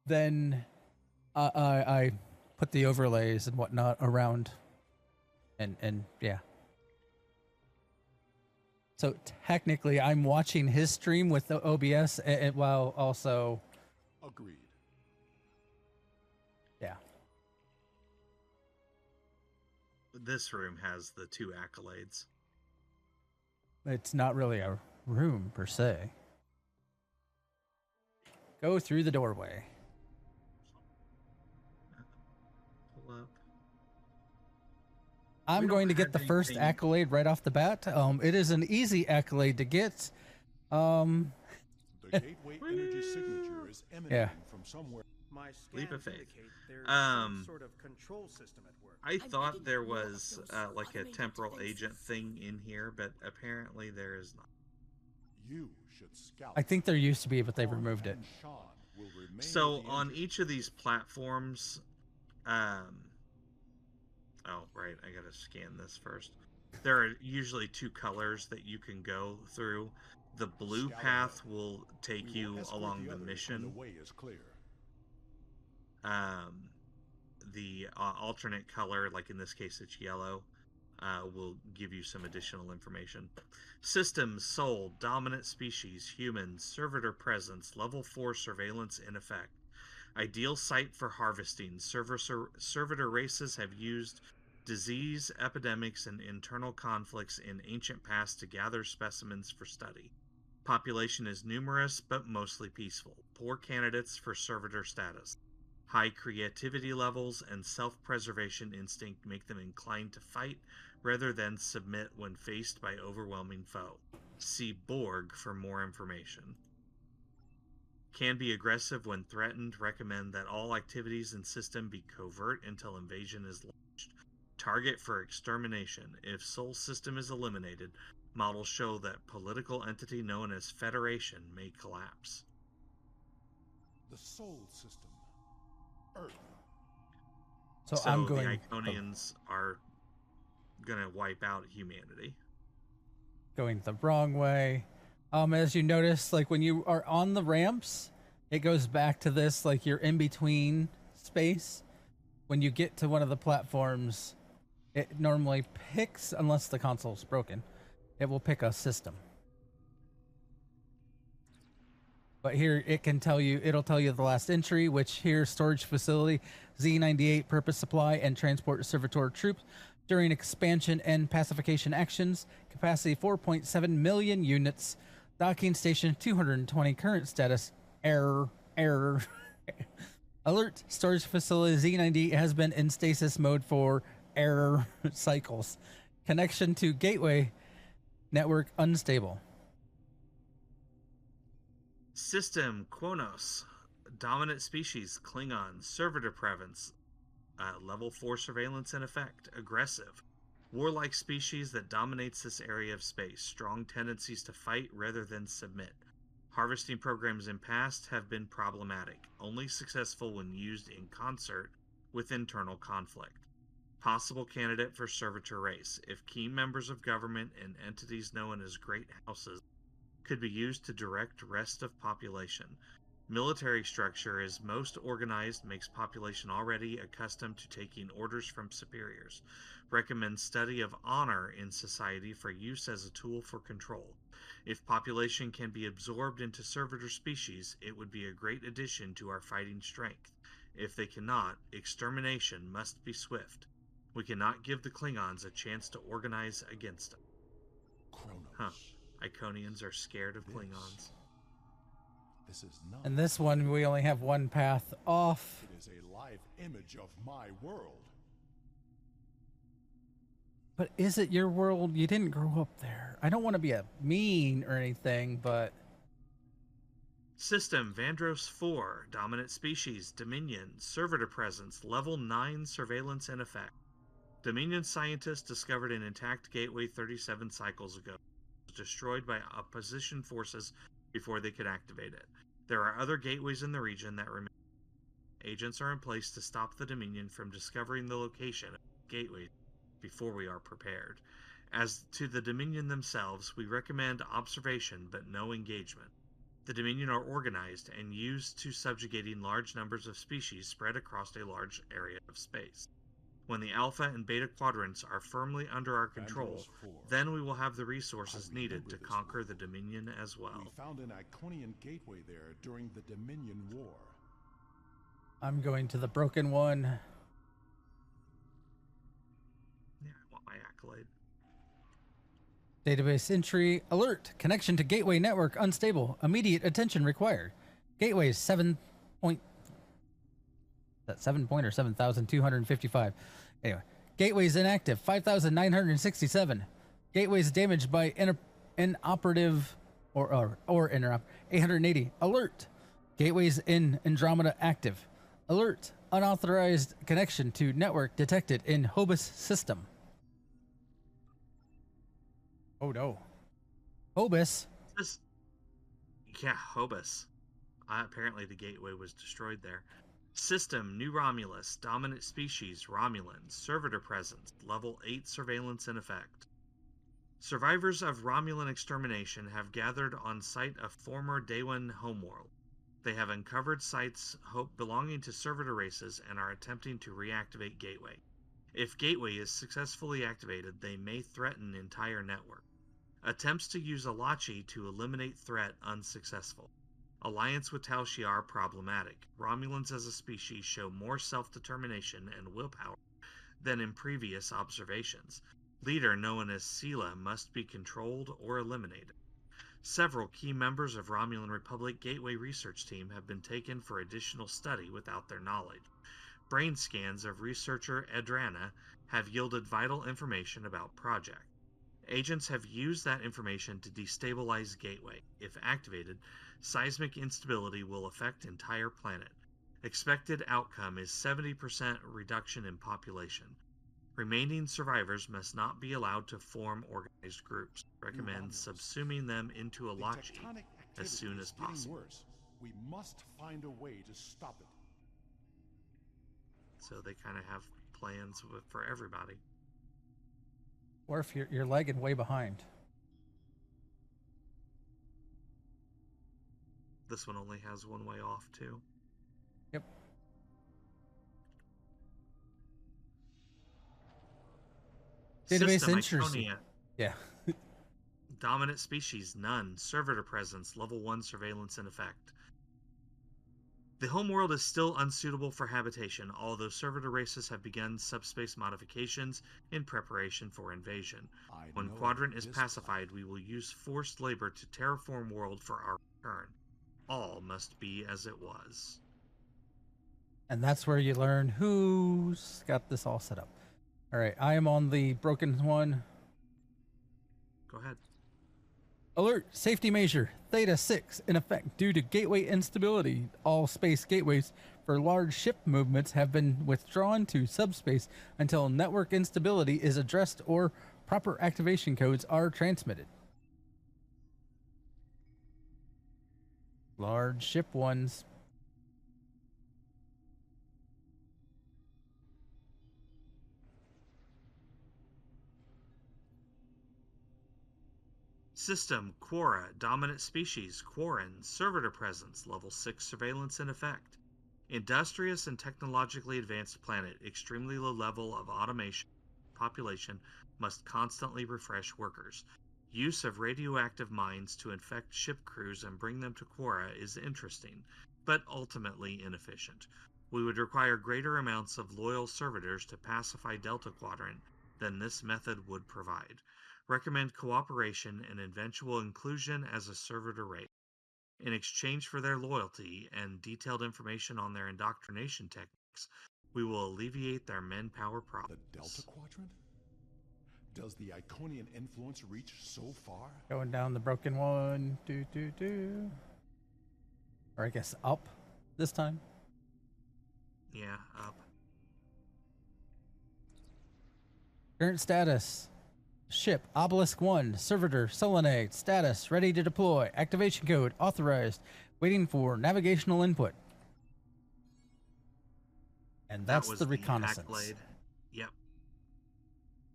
then I put the overlays and whatnot around, and yeah. So technically, I'm watching his stream with the OBS, and while also. Agreed. Yeah. This room has the 2 accolades. It's not really a room per se. Go through the doorway. Pull up. I'm going to get the first accolade right off the bat. It is an easy accolade to get. The gateway energy signature is emanating from somewhere. My Leap scans of faith. indicate there's some sort of control system at work. I thought there was like a temporal agent thing in here, but apparently there is not. You should scout. I think there used to be, but they removed it. So on each of these platforms, oh right, I gotta scan this first. There are usually 2 colors that you can go through. The blue path will take you along the mission. The way is clear. The alternate color, like in this case it's yellow, will give you some additional information. Systems, Soul, Dominant Species, Humans, Servitor Presence, Level 4 Surveillance in effect. Ideal site for harvesting. Servitor races have used disease, epidemics, and internal conflicts in ancient past to gather specimens for study. Population is numerous, but mostly peaceful. Poor candidates for servitor status. High creativity levels and self-preservation instinct make them inclined to fight rather than submit when faced by overwhelming foe. See Borg for more information. Can be aggressive when threatened. Recommend that all activities in system be covert until invasion is launched. Target for extermination. If Sol system is eliminated, models show that political entity known as Federation may collapse. The Sol system. Earth. So I'm going. The Iconians are gonna wipe out humanity. Going the wrong way. As you notice, like when you are on the ramps, it goes back to this, like you're in between space. When you get to one of the platforms, it normally picks, unless the console's broken, it will pick a system. But here it can tell you, it'll tell you the last entry, which here storage facility, Z98 purpose supply and transport servitor troops during expansion and pacification actions, capacity 4.7 million units, docking station 220, current status, error. Alert, storage facility Z98 has been in stasis mode for error cycles. Connection to gateway network unstable. System Quonos, dominant species Klingon, servitor presence, level 4 surveillance in effect, aggressive, warlike species that dominates this area of space, strong tendencies to fight rather than submit. Harvesting programs in past have been problematic, only successful when used in concert with internal conflict. Possible candidate for servitor race, if key members of government and entities known as great houses could be used to direct rest of population. Military structure is most organized, makes population already accustomed to taking orders from superiors. Recommends study of honor in society for use as a tool for control. If population can be absorbed into servitor species, it would be a great addition to our fighting strength. If they cannot, extermination must be swift. We cannot give the Klingons a chance to organize against them. Huh. Iconians are scared of Klingons. This is not. And this one, we only have one path off. It is a live image of my world. But is it your world? You didn't grow up there. I don't want to be a mean or anything, but... System Vandros 4, dominant species, Dominion, servitor presence, level 9 surveillance in effect. Dominion scientists discovered an intact gateway 37 cycles ago. It was destroyed by opposition forces before they could activate it. There are other gateways in the region that remain. Agents are in place to stop the Dominion from discovering the location of gateways before we are prepared. As to the Dominion themselves, we recommend observation but no engagement. The Dominion are organized and used to subjugating large numbers of species spread across a large area of space. When the Alpha and Beta quadrants are firmly under our control, then we will have the resources needed to conquer the Dominion as well. We found an Iconian gateway there during the Dominion War. I'm going to the broken one. Yeah, I want my accolade. Database entry alert. Connection to gateway network unstable. Immediate attention required. Gateway is 7 point or 7,255. Anyway, gateways inactive 5,967. Gateways damaged by inoperative or interrupt 880. Alert. Gateways in Andromeda active. Alert. Unauthorized connection to network detected in Hobus system. Oh no. Hobus? Yeah, Hobus. Apparently the gateway was destroyed there. System, New Romulus, dominant species, Romulans, servitor presence, level 8 surveillance in effect. Survivors of Romulan extermination have gathered on site of former Daewon homeworld. They have uncovered sites belonging to servitor races and are attempting to reactivate Gateway. If Gateway is successfully activated, they may threaten entire network. Attempts to use Elachi to eliminate threat unsuccessful. Alliance with Tal Shiar problematic. Romulans as a species show more self-determination and willpower than in previous observations. Leader known as Sela must be controlled or eliminated. Several key members of Romulan Republic Gateway research team have been taken for additional study without their knowledge. Brain scans of researcher Edrana have yielded vital information about project. Agents have used that information to destabilize Gateway. If activated, seismic instability will affect entire planet. Expected outcome is 70% reduction in population. Remaining survivors must not be allowed to form organized groups. Recommend subsuming them into Elachi as soon as possible. Worse. We must find a way to stop it. So they kind of have plans for everybody. Or if you're lagging way behind. This one only has one way off too. Yep. Database entry. Yeah. Dominant species, none. Servitor presence, level 1 surveillance in effect. The homeworld is still unsuitable for habitation, although servitor races have begun subspace modifications in preparation for invasion. When Quadrant is pacified, we will use forced labor to terraform world for our return. All must be as it was. And that's where you learn who's got this all set up. All right, I am on the broken one. Go ahead. Alert, safety measure, Theta 6 in effect due to gateway instability. All space gateways for large ship movements have been withdrawn to subspace until network instability is addressed or proper activation codes are transmitted. Large ship ones. System, Quora, dominant species, Quarren, servitor presence, level 6 surveillance in effect. Industrious and technologically advanced planet, extremely low level of automation, population must constantly refresh workers. Use of radioactive mines to infect ship crews and bring them to Quora is interesting, but ultimately inefficient. We would require greater amounts of loyal servitors to pacify Delta Quadrant than this method would provide. Recommend cooperation and eventual inclusion as a servitor race. In exchange for their loyalty and detailed information on their indoctrination techniques, we will alleviate their manpower problems. The Delta Quadrant? Does the Iconian influence reach so far? Going down the broken one. Or I guess up this time. Yeah, up. Current status. Ship Obelisk 1, Servitor Selenite, status ready to deploy, activation code authorized. waiting for navigational input. And that's That was the hack reconnaissance. blade. Yep.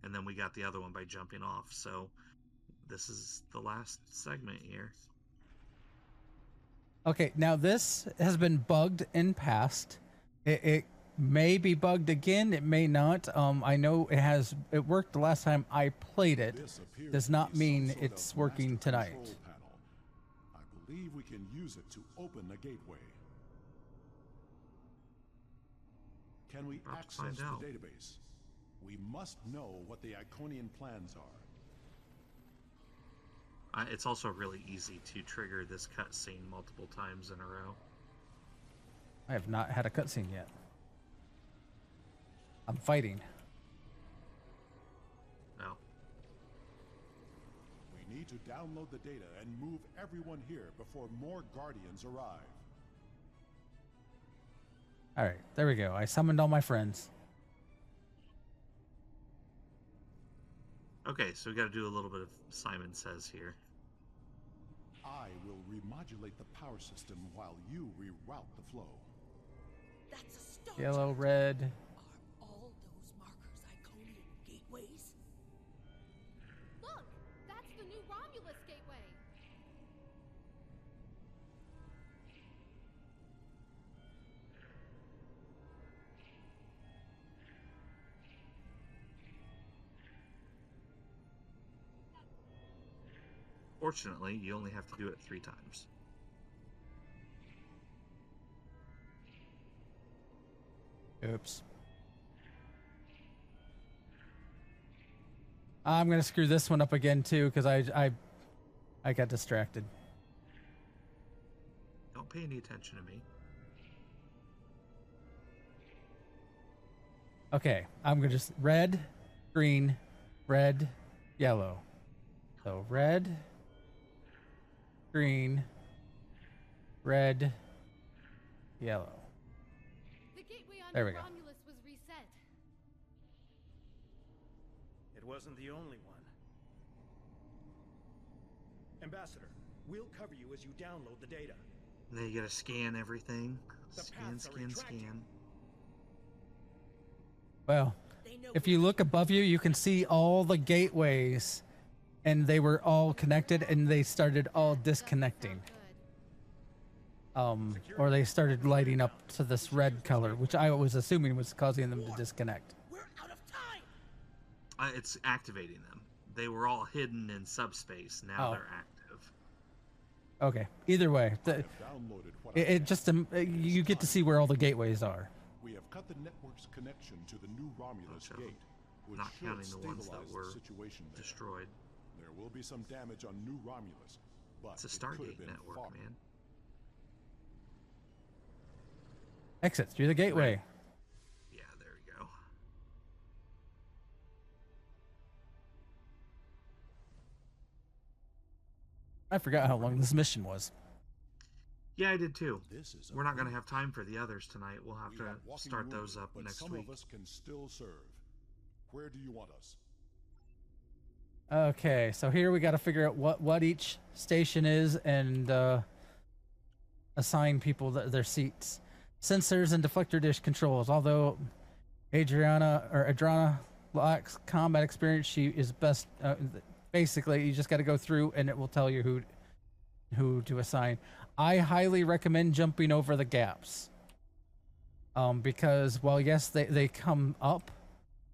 And then we got the other one by jumping off. So this is the last segment here. Okay, now this has been bugged in past. It may be bugged again. It may not. I know it worked the last time I played it. Does not mean it's working tonight. Panel. I believe we can use it to open the gateway. Can we access the database? We must know what the Iconian plans are. It's also really easy to trigger this cutscene multiple times in a row. I have not had a cutscene yet. I'm fighting. No. We need to download the data and move everyone here before more Guardians arrive. All right, there we go. I summoned all my friends. Okay, so we got to do a little bit of Simon Says here. I will remodulate the power system while you reroute the flow. That's a start. Yellow, red. Are all those markers Iconian gateways? Look, that's the new Romulus gateway. Fortunately, you only have to do it 3 times. Oops. I'm gonna screw this one up again too because I got distracted. Don't pay any attention to me. Okay, I'm gonna just red, green, red, yellow. So red, green, red, yellow. The gateway on There we go. Romulus was reset. It wasn't the only one. Ambassador, we'll cover you as you download the data. And then you gotta scan everything. The Scan, paths are scan, retracting. scan. Well, if you look above you, you can see all the gateways, and they were all connected, and they started all disconnecting. Or they started lighting up to this red color, which I was assuming was causing them to disconnect. We're out of time. It's activating them. They were all hidden in subspace. Now Oh. they're active. Okay, either way, Downloaded what it just you get to see where all the gateways are. We have cut the network's connection to the new Romulus gate, which Not should counting the ones that stabilize were the situation there. destroyed. There will be some damage on New Romulus, but It's a it could have Stargate been network, far. man. Exit through the gateway. Yeah, there we go. I forgot how long this mission was. Yeah, I did too. This is a We're not going to break. have time for the others tonight. We'll have We to have walking start wounded, those up but next some week. of us can still serve. Where do you want us? Okay, so here we got to figure out what each station is and assign people their seats. Sensors and deflector dish controls. Although Adriana lacks combat experience, she is best. Basically, you just got to go through and it will tell you who to assign. I highly recommend jumping over the gaps. Because while yes they come up,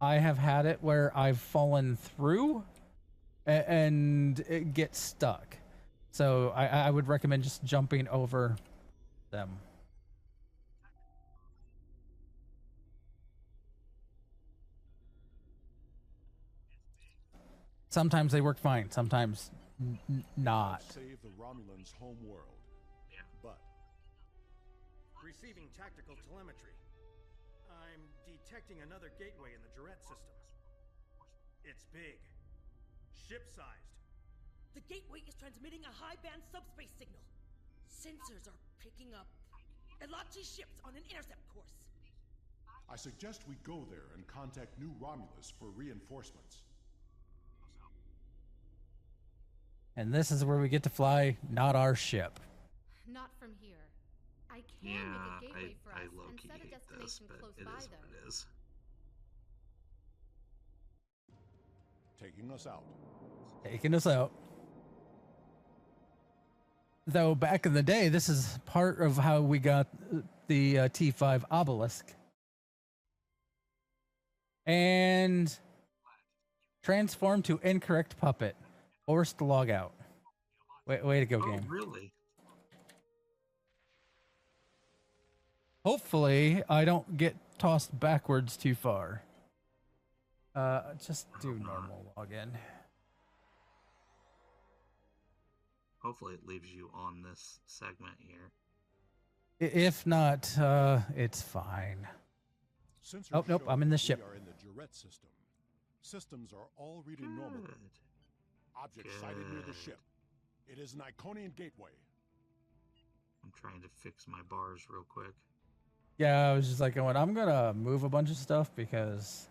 I have had it where I've fallen through and it gets stuck. So I would recommend just jumping over them. Sometimes they work fine, sometimes not. Save the Romulans' home world. Yeah. But Receiving tactical telemetry. I'm detecting another gateway in the Durette system. It's big. Ship-sized. The gateway is transmitting a high-band subspace signal. Sensors are picking up Elachi ships on an intercept course. I suggest we go there and contact New Romulus for reinforcements. And this is where we get to fly, not our ship. not from here. I can Yeah, make a gateway for I us and low-key set a hate this, destination but close it by is though. what it is. Taking us out. Taking us out. Though back in the day, this is part of how we got the T5 obelisk. And transform to incorrect puppet. Forced to log out. Way to go, game. Really? Hopefully, I don't get tossed backwards too far. Just do normal login. Hopefully it leaves you on this segment here. If not, it's fine. Sensors Oh, nope, show I'm in the that ship. We are in the Juret system. Systems are all reading normally. Object sighted near the ship. It is an Iconian gateway. I'm trying to fix my bars real quick. Yeah, I was just like going, I'm gonna move a bunch of stuff because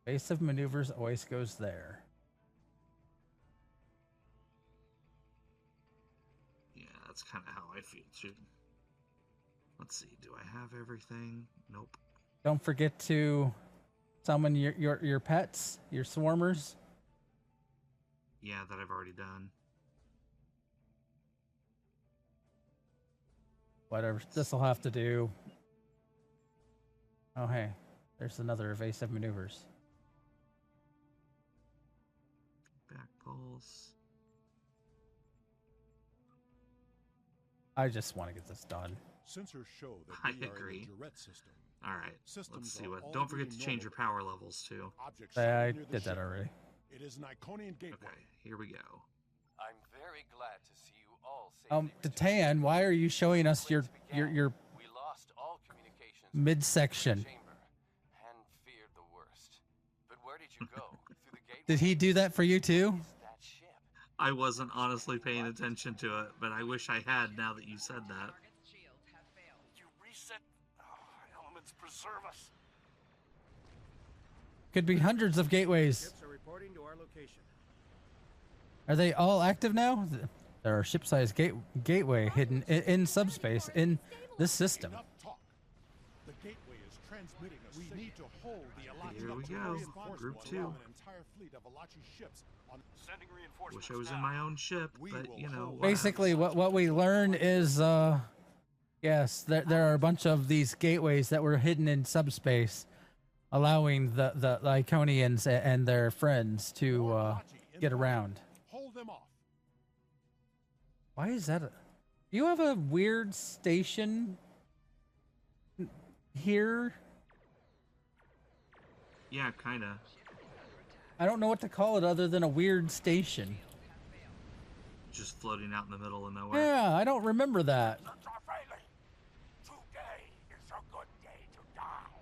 base of maneuvers always goes there. Yeah, that's kind of how I feel too. Let's see, do I have everything? Nope. Don't forget to summon your pets, your swarmers. Yeah, that I've already done. Whatever this will have to do. Oh hey, there's another evasive maneuvers. Back pulse. I just want to get this done. Sensors show that I we are agree. in the Juret system. All right, Systems let's see are what. all Don't forget to reading change your normally. power levels too. Object I sighted near the did that ship. already. It is an Iconian gateway. Okay, here we go. I'm very glad to see you all safely Tatan, why are you showing us your We lost all communications midsection? with the chamber and feared the worst. But where did you go? Through the gateway? Did he do that for you too? That ship. I wasn't honestly paying attention to it, but I wish I had now that you said that. You reset. Elements preserve us. Could be hundreds of gateways. Ships are reporting to our location. Are they all active now? There are ship-sized gateway hidden in subspace in this system. Enough talk. The gateway is transmitting a signal. We need to hold the Elachi. Here we go. Group 2. An entire fleet of Elachi ships on Sending reinforcements. Wish I was in my own ship, but you know. Basically, what we learn is, yes, there are a bunch of these gateways that were hidden in subspace, allowing the Iconians and their friends to get around. Hold them off. Why is that? You have a weird station here. Yeah, kind of. I don't know what to call it other than a weird station. Just floating out in the middle of nowhere. Yeah, I don't remember that.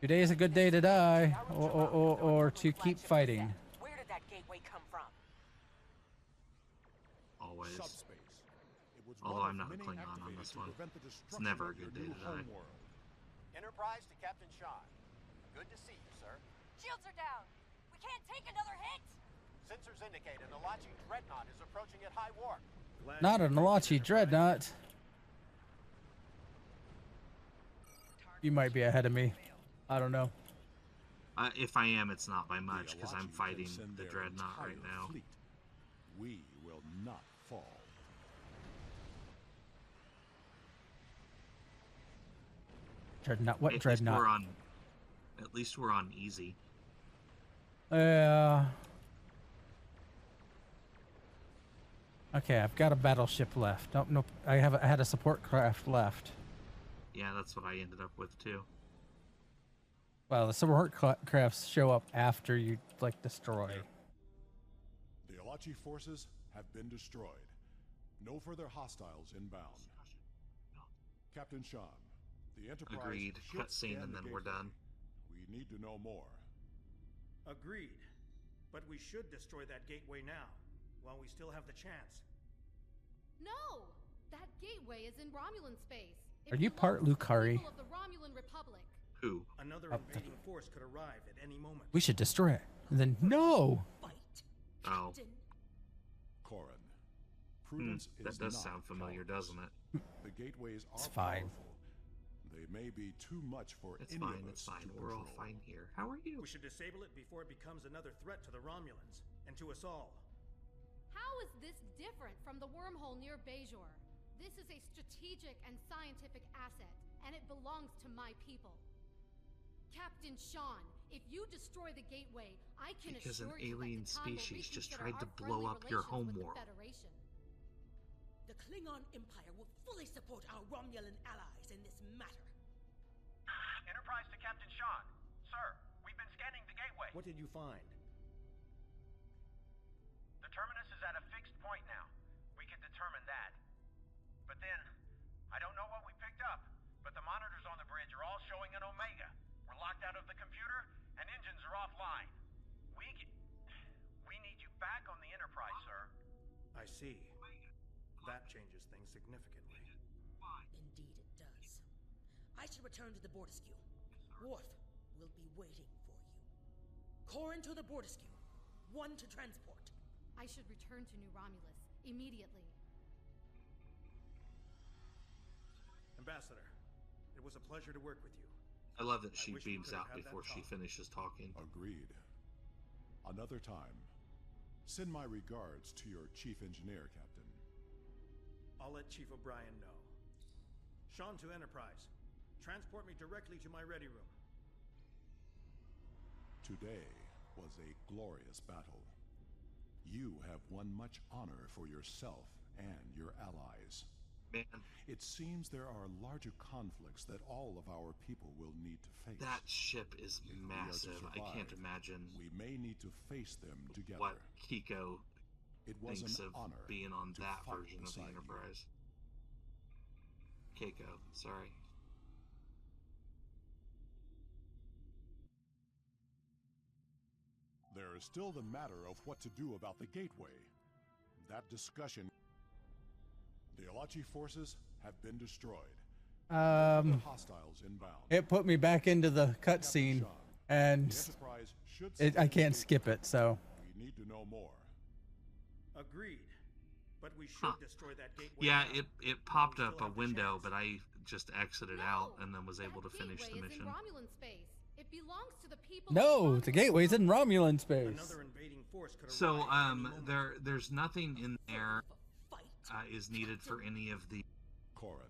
Today is a good day to die, or to keep fighting. Where did that gateway come from? Always. Subspace. It was Although one I'm of not a many Klingon on activated this to one. prevent the It's destruction never a of your good day new to die. homeworld. Enterprise to Captain Sean. Good to see you, sir. Shields are down. We can't take another hit. Sensors indicate an Elachi dreadnought is approaching at high warp. Not an Elachi dreadnought. You might be ahead of me. I don't know. If I am, it's not by much, because I'm Elachi fighting can send the their dreadnought right entire now. fleet. We will not fall. Dreadnought? What At least dreadnought? At least we're on easy. Okay, I've got a battleship left. Nope. I had a support craft left. Yeah, that's what I ended up with too. Well, the support crafts show up after you destroy. The Elachi forces have been destroyed. No further hostiles inbound. Captain Sean, the Enterprise Agreed. should Cutscene scan and the then we're gateway. done. We need to know more. Agreed. But we should destroy that gateway now, while we still have the chance. No! That gateway is in Romulan space. It Are you part belongs to the Lucari? people of the Romulan Republic. Who? Another Up invading force could arrive at any moment. We should destroy it. And then no. Oh. Corin, prudence is That does not sound familiar, cowardice. doesn't it? The gateways are It's fine. powerful. They may be too much for It's any fine, of it's us fine. to We're all control. fine here. How are you? We should disable it before it becomes another threat to the Romulans and to us all. How is this different from the wormhole near Bajor? This is a strategic and scientific asset, and it belongs to my people. Captain Sean, if you destroy the gateway, I can Because an assure you alien that Catan will species just reconsider tried to our blow friendly up your relations home with the world. Federation. The Klingon Empire will fully support our Romulan allies in this matter. Enterprise to Captain Sean. Sir, we've been scanning the gateway. What did you find? The terminus is at a fixed point now. We can determine that. But then, I don't know what we picked up, but the monitors on the bridge are all showing an Omega. We're locked out of the computer, and engines are offline. We need you back on the Enterprise, sir. I see. That changes things significantly. Indeed it does. I should return to the Borderskew. Worf will be waiting for you. Corin to the Borderskew. One to transport. I should return to New Romulus immediately. Ambassador, it was a pleasure to work with you. I love that I she wish we beams could have out had that before she talk. finishes talking. Agreed. Another time. Send my regards to your chief engineer, Captain. I'll let Chief O'Brien know. Sean to Enterprise. Transport me directly to my ready room. Today was a glorious battle. You have won much honor for yourself and your allies. Man, It seems there are larger conflicts that all of our people will need to face. that ship is If we are to massive. I can't survive, imagine We may need to face them together. what Kiko It was thinks an of honor being on to that fight version of the beside you. Enterprise. Keiko, sorry. There is still the matter of what to do about the gateway. That discussion. The Elachi forces have been destroyed. Hostiles inbound. It put me back into the cutscene, and I can't skip it. So We need to know more. Agreed. But we should destroy that gateway. Yeah, now. it popped While we up still a have the window, chance. but I just exited out and then was able to finish the Gateway is mission. in Romulan space. It belongs to the people. no, the gateway's in Romulan space. Another invading force could So arrive at any moment. there's nothing in there is needed for any of the. Corin.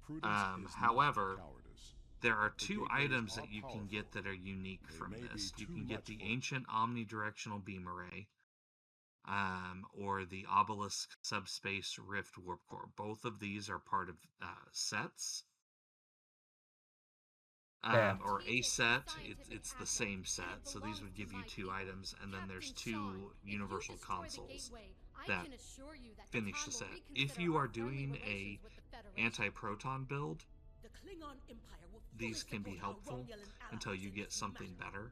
Prudence is However, not cowardice. there are The two gateways items are that you can powerful. get that are unique They from may be this. You too can get much the for- ancient omnidirectional beam array, or the obelisk subspace rift warp core. Both of these are part of sets. Yeah. Or a set, it's the same set, so these would give you two items, and then there's two universal consoles that finish the set. If you are doing a anti-proton build, The Klingon Empire will fully these can be support our helpful Romulan until allies you in get this something matter. better.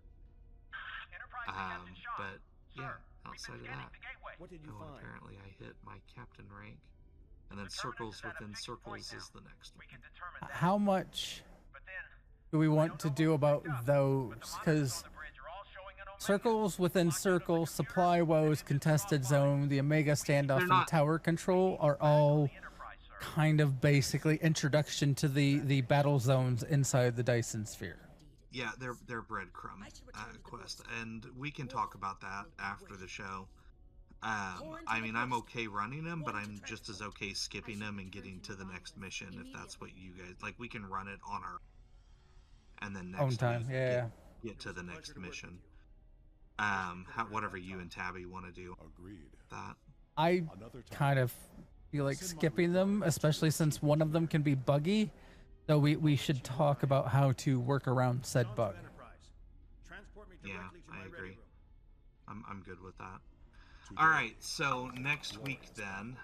Enterprise to Captain Sean. But yeah, Sir, outside of we've been that, scanning the gateway. What did you and find? apparently I hit my captain rank, and then The terminus circles is at a within fixed point circles now. is the next We one. can determine that. How much But then, do we want to do about those? Because circles within circles, supply woes, contested zone, the Omega standoff, They're and not- tower control are all kind of basically introduction to the battle zones inside the Dyson sphere. Yeah, they're breadcrumb quest, and we can talk about that after the show. I mean, I'm okay running them, but I'm just as okay skipping them and getting to the next mission if that's what you guys like. We can run it on our and then Own next time, week yeah. get to the next mission. Whatever you and Tabby want to do. Agreed. That I kind of feel like skipping them, especially since one of them can be buggy. So we should talk about how to work around said bug. Transport me yeah, directly to my I ready agree. room. I'm good with that. All right, so next week then,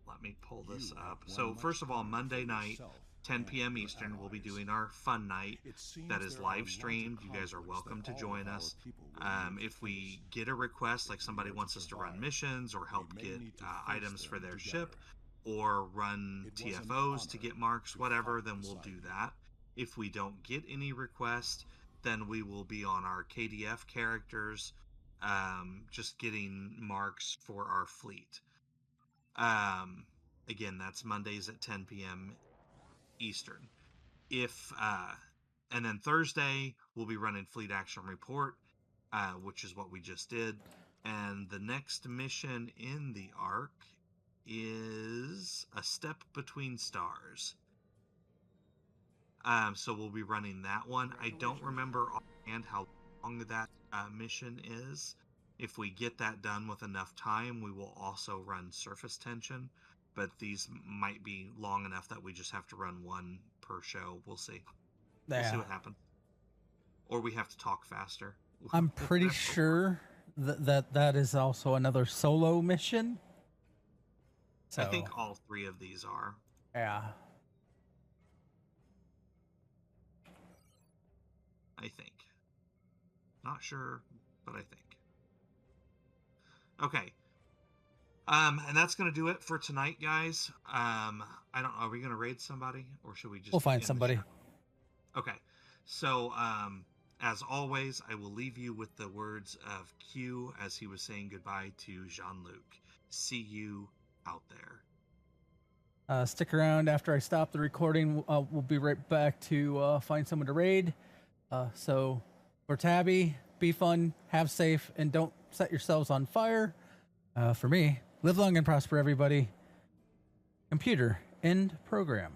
let me pull this up. So first of all, Monday night, 10 p.m. Eastern, we'll be doing our fun night. That is live streamed. You guys are welcome to join us. If we get a request, like somebody wants us to run missions or help get items for their ship, or run TFOs to get marks, whatever, then we'll do that. If we don't get any requests, then we will be on our KDF characters just getting marks for our fleet. Again, that's Mondays at 10 p.m. Eastern. And then Thursday we'll be running Fleet Action Report, which is what we just did. And the next mission in the arc is A Step Between Stars. So we'll be running that one. I don't remember offhand how long that mission is. If we get that done with enough time, we will also run Surface Tension. But these might be long enough that we just have to run one per show. We'll see. We'll see what happens. Or we have to talk faster. I'm pretty sure that is also another solo mission. So, I think all 3 of these are. Yeah. I think. Not sure, but I think. Okay. And that's going to do it for tonight, guys. I don't know. Are we going to raid somebody, or should we just... We'll find somebody. Okay. So, as always, I will leave you with the words of Q as he was saying goodbye to Jean-Luc. See you out there. Stick around after I stop the recording. We'll be right back to find someone to raid. So, for Tabby, be fun, have safe, and don't set yourselves on fire. For me, live long and prosper, everybody. Computer, end program.